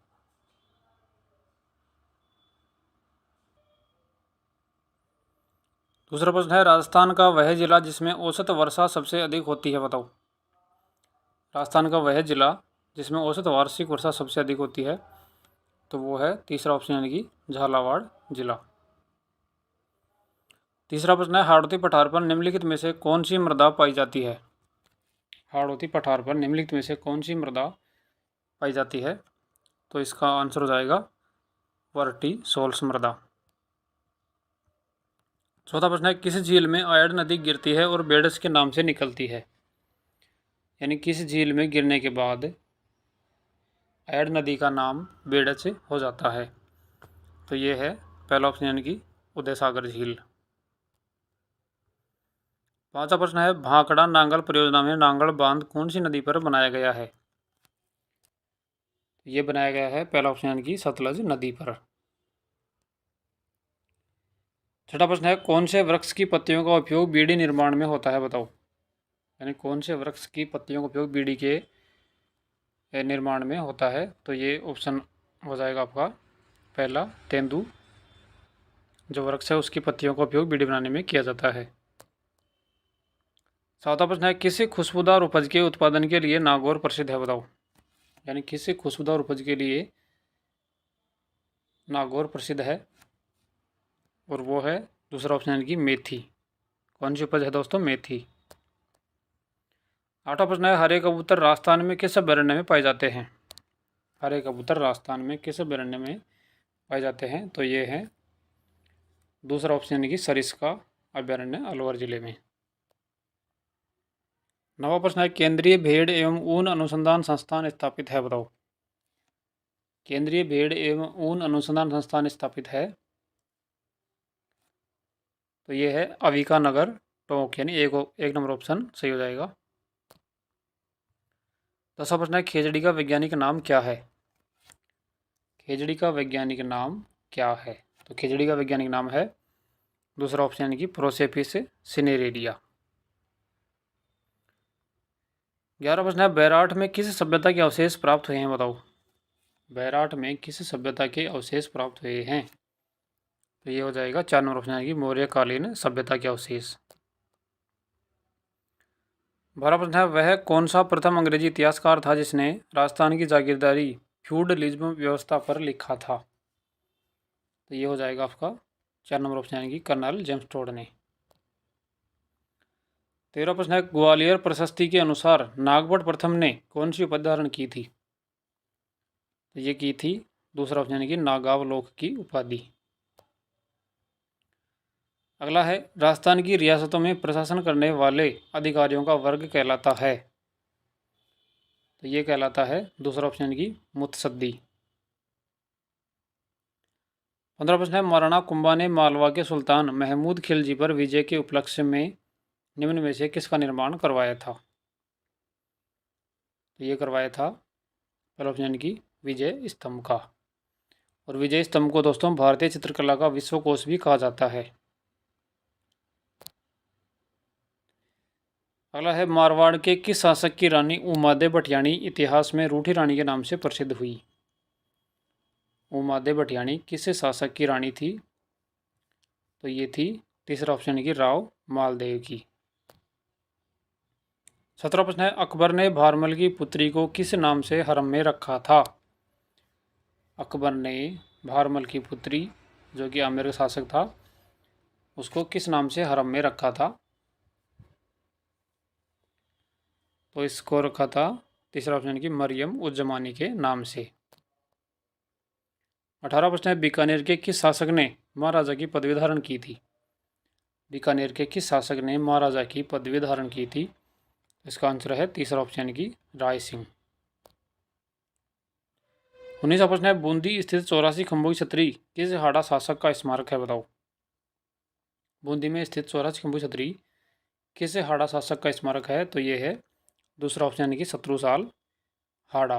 Speaker 1: दूसरा प्रश्न है, राजस्थान का वह जिला जिसमें औसत वर्षा सबसे अधिक होती है? बताओ, राजस्थान का वह जिला जिसमें औसत वार्षिक वर्षा सबसे अधिक होती है? तो वो है तीसरा ऑप्शन यानी कि झालावाड़ जिला। तीसरा प्रश्न है हाड़ौती पठार पर निम्नलिखित में से कौन सी मृदा पाई जाती है। हाड़ौती पठार पर निम्नलिखित में से कौन सी मृदा पाई जाती है, तो इसका आंसर हो जाएगा वर्टिसोल्स मृदा। चौथा प्रश्न है किस झील में आयड नदी गिरती है और बेडस के नाम से निकलती है। यानी किस झील में गिरने के बाद आयड नदी का नाम बेडस हो जाता है, तो ये है पहला ऑप्शन यानी कि उदय सागर झील। पांचवा प्रश्न है भाखड़ा नांगल परियोजना में नांगल बांध कौन सी नदी पर बनाया गया है। ये बनाया गया है पहला ऑप्शन यानी कि सतलज नदी पर। छठा प्रश्न है कौन से वृक्ष की पत्तियों का उपयोग बीड़ी निर्माण में होता है, बताओ। यानी कौन से वृक्ष की पत्तियों का उपयोग बीड़ी के निर्माण में होता है, तो ये ऑप्शन हो जाएगा आपका पहला तेंदू। जो वृक्ष है उसकी पत्तियों का उपयोग बीड़ी बनाने में किया जाता है। सातवां प्रश्न है किसी खुशबूदार उपज के उत्पादन के लिए नागौर प्रसिद्ध है, बताओ। यानी किसी खुशबूदार उपज के लिए नागौर प्रसिद्ध है, और वो है दूसरा ऑप्शन यानी कि मेथी। कौन सी उपज है दोस्तों, मेथी। आठवां प्रश्न है हरे कबूतर राजस्थान में किस अभयारण्य में पाए जाते हैं। हरे कबूतर राजस्थान में किस अभयारण्य में पाए जाते हैं, तो ये है दूसरा ऑप्शन यानी कि सरिस्का अभयारण्य अलवर जिले में। नवा प्रश्न है केंद्रीय भेड़ एवं ऊन अनुसंधान संस्थान स्थापित है, बताओ। केंद्रीय भेड़ एवं ऊन अनुसंधान संस्थान स्थापित है, तो ये है अविका नगर टोंक, यानी एक नंबर ऑप्शन सही हो जाएगा। दसवां प्रश्न है खेजड़ी का वैज्ञानिक नाम क्या है। खेजड़ी का वैज्ञानिक नाम क्या है, तो खेजड़ी का वैज्ञानिक नाम है दूसरा ऑप्शन यानी कि प्रोसेपिस सिनेरेरिया। 11वां प्रश्न है बैराठ में किस सभ्यता के अवशेष प्राप्त हुए हैं, बताओ। बैराठ में किस सभ्यता के अवशेष प्राप्त हुए हैं, तो ये हो जाएगा 4 नंबर ऑप्शन यानी कि मौर्यकालीन सभ्यता के अवशेष। 12वां प्रश्न है वह कौन सा प्रथम अंग्रेजी इतिहासकार था जिसने राजस्थान की जागीरदारी फ्यूडलिज्म व्यवस्था पर लिखा था, तो ये हो जाएगा आपका 4 नंबर ऑप्शन यानी कि कर्नल जेम्स टोड ने। 13वां प्रश्न है ग्वालियर प्रशस्ति के अनुसार नागभट्ट प्रथम ने कौन सी उपाधि धारण की थी, तो ये की थी दूसरा ऑप्शन यानी कि नागावलोक की उपाधि। अगला है राजस्थान की रियासतों में प्रशासन करने वाले अधिकारियों का वर्ग कहलाता है, तो ये कहलाता है दूसरा ऑप्शन यानी कि मुत्सद्दी। 15वां प्रश्न है महाराणा कुंभा ने मालवा के सुल्तान महमूद खिलजी पर विजय के उपलक्ष्य में निम्न में से किसका निर्माण करवाया था, तो ये करवाया था पहला ऑप्शन यानी कि विजय स्तंभ का। और विजय स्तंभ को दोस्तों भारतीय चित्रकला का विश्वकोश भी कहा जाता है। अगला है मारवाड़ के किस शासक की रानी उमादे भटियाणी इतिहास में रूठी रानी के नाम से प्रसिद्ध हुई। उमादे भटियाणी किस शासक की रानी थी, तो ये थी तीसरा ऑप्शन की राव मालदेव की। 17वां प्रश्न है अकबर ने भारमल की पुत्री को किस नाम से हरम में रखा था। अकबर ने भारमल की पुत्री जो कि आमेर का शासक था उसको किस नाम से हरम में रखा था, तो इसको रखा था तीसरा ऑप्शन की मरियम उज जमानी के नाम से। 18वां प्रश्न है बीकानेर के किस शासक ने महाराजा की पदवी धारण की थी। बीकानेर के किस शासक ने महाराजा की पदवी धारण की थी, इसका आंसर है तीसरा ऑप्शन की राय सिंह। 19वां प्रश्न है बूंदी स्थित 84 खंभों की छतरी किस हाड़ा शासक का स्मारक है, बताओ। बूंदी में स्थित 84 खंभों की छतरी किस हाड़ा शासक का स्मारक है, तो ये है दूसरा ऑप्शन यानी कि शत्रुसाल हाड़ा।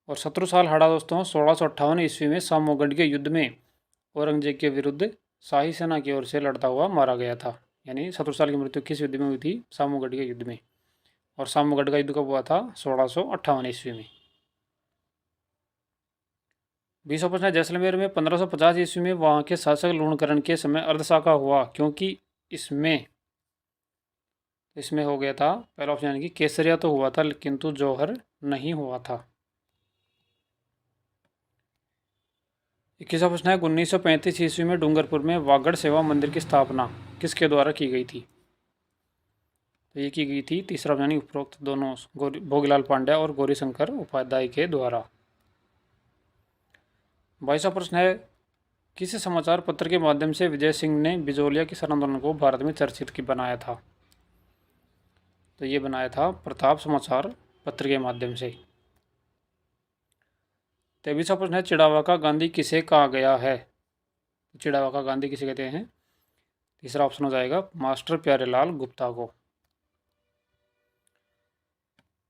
Speaker 1: और शत्रुसाल हाड़ा दोस्तों 1658 ईस्वी में सामोगढ़ के युद्ध में औरंगजेब के विरुद्ध शाही सेना की ओर से लड़ता हुआ मारा गया था। यानी शत्रुसाल की मृत्यु किस युद्ध में हुई थी, सामोगढ़ के युद्ध में। और सामोगढ़ का युद्ध कब हुआ था, 1658 ईस्वी में। 20वां प्रश्न है जैसलमेर में 1550 ईस्वी में वहाँ के शासक लूणकरण के समय अर्धशाका हुआ क्योंकि इसमें हो गया था पहला ऑप्शन यानी कि केसरिया तो हुआ था किंतु जौहर नहीं हुआ था। 21वां प्रश्न है 1935 ईस्वी में डूंगरपुर में वागड़ सेवा मंदिर की स्थापना किसके द्वारा की गई थी? तो ये की गई थी तीसरा ऑप्शन उपरोक्त दोनों भोगीलाल पांड्या और गौरीशंकर उपाध्याय के द्वारा। 22वां प्रश्न है किस समाचार पत्र के माध्यम से विजय सिंह ने बिजोलिया किसान आंदोलन को भारत में चर्चित की बनाया था? तो ये बनाया था प्रताप समाचार पत्र के माध्यम से। 23वां प्रश्न है चिड़ावा का गांधी किसे कहा गया है? चिड़ावा का गांधी किसे कहते हैं? तीसरा ऑप्शन हो जाएगा मास्टर प्यारेलाल गुप्ता को।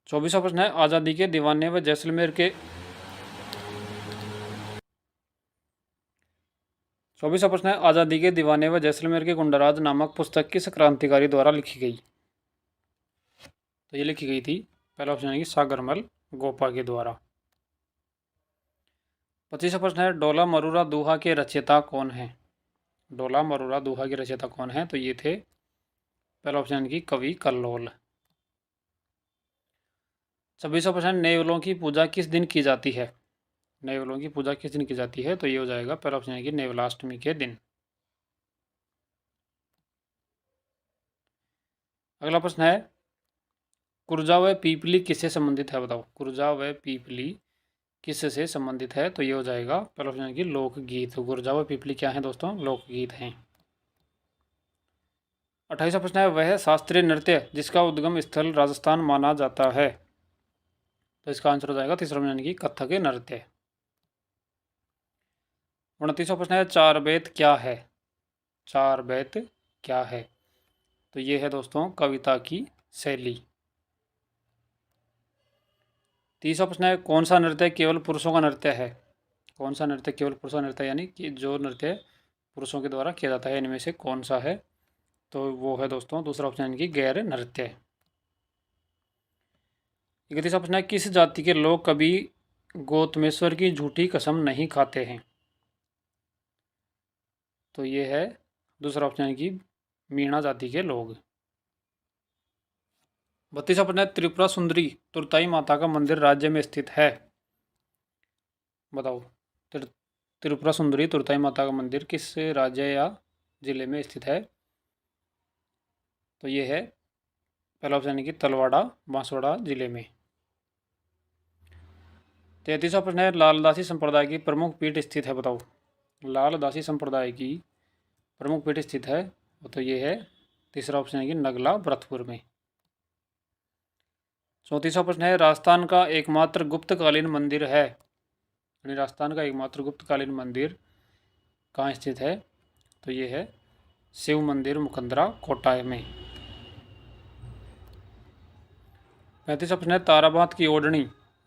Speaker 1: 24वां प्रश्न है आज़ादी के दीवाने व जैसलमेर के 24वां प्रश्न है आज़ादी के दीवाने व जैसलमेर के गुंडाराज नामक पुस्तक किस क्रांतिकारी द्वारा लिखी गई? तो ये लिखी गई थी पहला ऑप्शन है कि सागरमल गोपा के द्वारा। 25वां प्रश्न है डोला मरूरा दोहा के रचयिता कौन है? डोला मरूरा दोहा के रचयिता कौन है? तो ये थे पहला ऑप्शन की कवि कल्लोल। 26वां प्रश्न नेवलों की पूजा किस दिन की जाती है? नेवलों की पूजा किस दिन की जाती है? तो ये हो जाएगा पहला ऑप्शन है कि नेवलाष्टमी के दिन। अगला प्रश्न है कुरजा व पीपली किससे संबंधित है? बताओ कुरजा व पीपली किससे संबंधित है? तो ये हो जाएगा पहला ऑप्शन है कि लोकगीत। कुरजा व पीपली क्या है दोस्तों? लोकगीत हैं। 28वां प्रश्न है वह शास्त्रीय नृत्य जिसका उद्गम स्थल राजस्थान माना जाता है? तो इसका आंसर हो जाएगा तीसरा ऑप्शन की कथक नृत्य। 29वां प्रश्न है चार बेत क्या है? चार बेत क्या है? तो ये है दोस्तों कविता की शैली। 30वां प्रश्न है कौन सा नृत्य केवल पुरुषों का नृत्य है? कौन सा नृत्य केवल पुरुषों का नृत्य यानी कि जो नृत्य पुरुषों के द्वारा किया जाता है इनमें से कौन सा है? तो वो है दोस्तों दूसरा ऑप्शन की गैर नृत्य। 31वां प्रश्न है किस जाति के लोग कभी गौतमेश्वर की झूठी कसम नहीं खाते हैं? तो ये है दूसरा ऑप्शन की मीणा जाति के लोग। 32वां प्रश्न है त्रिपुरा सुंदरी तुरताई माता का मंदिर राज्य में स्थित है? बताओ त्रिपुरा सुंदरी तुरताई माता का मंदिर किस राज्य या जिले में स्थित है? तो ये है पहला ऑप्शन है कि तलवाड़ा बांसवाड़ा जिले में। 33वां प्रश्न है लालदासी संप्रदाय की प्रमुख पीठ स्थित है? बताओ लालदासी संप्रदाय की प्रमुख पीठ स्थित है तो ये है तीसरा ऑप्शन है कि नगला भरतपुर में। 34वां प्रश्न है राजस्थान का एकमात्र गुप्तकालीन मंदिर है? यानी राजस्थान का एकमात्र गुप्तकालीन मंदिर कहाँ स्थित है? तो ये है शिव मंदिर मुकंदरा कोटा में। 35वां प्रश्न है ताराबात की ओढ़नी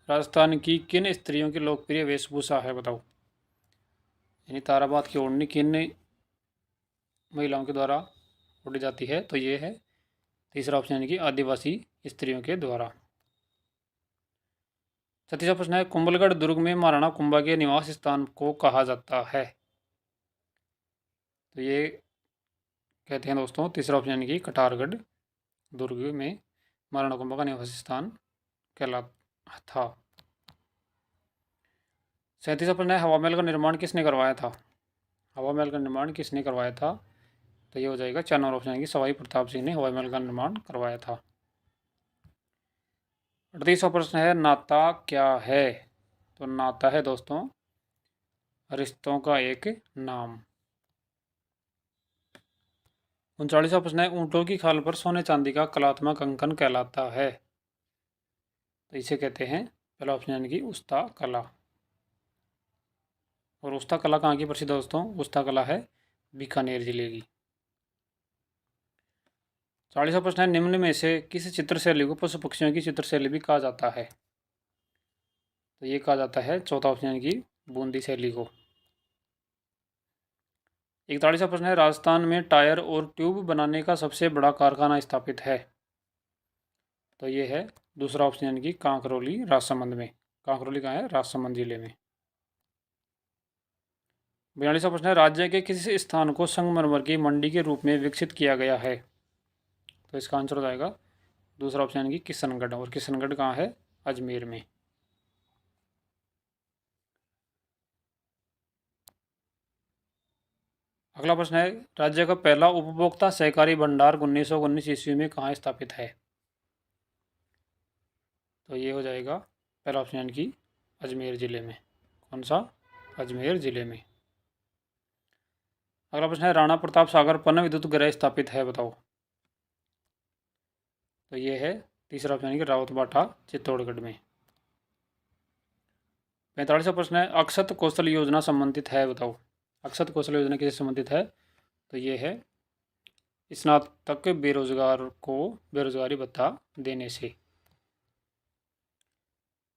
Speaker 1: राजस्थान की किन स्त्रियों की लोकप्रिय वेशभूषा है? बताओ यानी ताराबात की ओढ़नी किन महिलाओं के द्वारा ओढ़ी जाती है? तो ये है तीसरा ऑप्शन है कि आदिवासी स्त्रियों के द्वारा। 36वां प्रश्न है कुंभलगढ़ दुर्ग में महाराणा कुंभा के निवास स्थान को कहा जाता है? तो ये कहते हैं दोस्तों तीसरा ऑप्शन की कटारगढ़ दुर्ग में महाराणा कुंभा का निवास स्थान कहला था। 37वां प्रश्न है हवा महल का निर्माण किसने करवाया था? हवा महल का निर्माण किसने करवाया था? तो ये हो जाएगा 4 नंबर ऑप्शन है कि सवाई प्रताप सिंह ने हवाई महल का निर्माण करवाया था। 38वां प्रश्न है नाता क्या है? तो नाता है दोस्तों रिश्तों का एक नाम। 39वां प्रश्न है ऊँटों की खाल पर सोने चांदी का कलात्मक अंकन कहलाता है? तो इसे कहते हैं पहला ऑप्शन यानी कि उस्ता कला। और उस्ता कला कहाँ की प्रसिद्ध दोस्तों? उस्ता कला है बीकानेर जिले की। 40वां प्रश्न है निम्न में से किस चित्रशैली को पशु पक्षियों की चित्रशैली भी कहा जाता है? तो ये कहा जाता है चौथा ऑप्शन यानी कि बूंदी शैली को। 41वां प्रश्न है राजस्थान में टायर और ट्यूब बनाने का सबसे बड़ा कारखाना स्थापित है? तो ये है दूसरा ऑप्शन यानी कि कांकरोली राजसमंद में। कांकरोली कहाँ है? राजसमंद जिले में। 42वां प्रश्न है राज्य के किस स्थान को संगमरमर की मंडी के रूप में विकसित किया गया है? तो इसका आंसर हो जाएगा दूसरा ऑप्शन यानी कि किशनगढ़। और किशनगढ़ कहाँ है? अजमेर में। अगला प्रश्न है, राज्य का पहला उपभोक्ता सहकारी भंडार 1919 ईस्वी में कहाँ स्थापित है? तो ये हो जाएगा पहला ऑप्शन यानी कि अजमेर ज़िले में। कौन सा? अजमेर ज़िले में। अगला प्रश्न है, राणा प्रताप सागर पन विद्युत गृह स्थापित है, बताओ। तो ये है तीसरा ऑप्शन यानी कि रावतबाटा चित्तौड़गढ़ में। 45वां प्रश्न है, अक्षत कौशल योजना संबंधित है, बताओ। अक्षत कौशल योजना किससे संबंधित है? तो ये है स्नातक बेरोजगार को बेरोजगारी भत्ता देने से।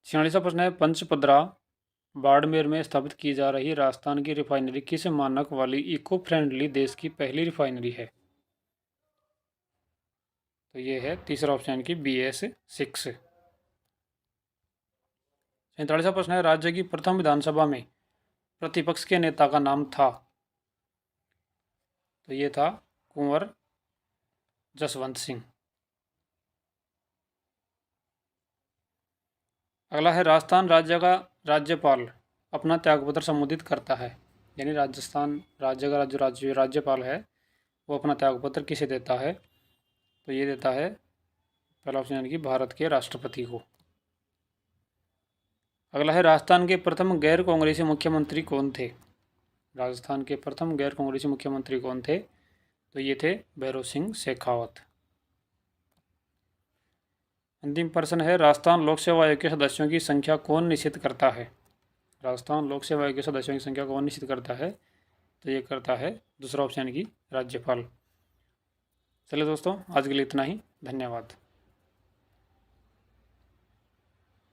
Speaker 1: 46वां प्रश्न है, पंचपदरा बाड़मेर में स्थापित की जा रही राजस्थान की रिफाइनरी किस मानक वाली इको फ्रेंडली देश की पहली रिफाइनरी है? तो ये है तीसरा ऑप्शन यानी कि BS6। 47वां प्रश्न है, राज्य की प्रथम विधानसभा में प्रतिपक्ष के नेता का नाम था। तो ये था कुंवर जसवंत सिंह। अगला है, राजस्थान राज्य का राज्यपाल अपना त्यागपत्र संबोधित करता है, यानी राजस्थान राज्य का जो राज्यपाल है वो अपना त्यागपत्र किसे देता है? तो ये देता है पहला ऑप्शन यानी कि भारत के राष्ट्रपति को। अगला है, राजस्थान के प्रथम गैर कांग्रेसी मुख्यमंत्री कौन थे? राजस्थान के प्रथम गैर कांग्रेसी मुख्यमंत्री कौन थे? तो ये थे भैरों सिंह शेखावत। अंतिम प्रश्न है, राजस्थान लोक सेवा आयोग के सदस्यों की संख्या कौन निश्चित करता है? राजस्थान लोक सेवा आयोग के सदस्यों की संख्या कौन निश्चित करता है? तो ये करता है दूसरा ऑप्शन की राज्यपाल। चलिए दोस्तों, आज के लिए इतना ही। धन्यवाद।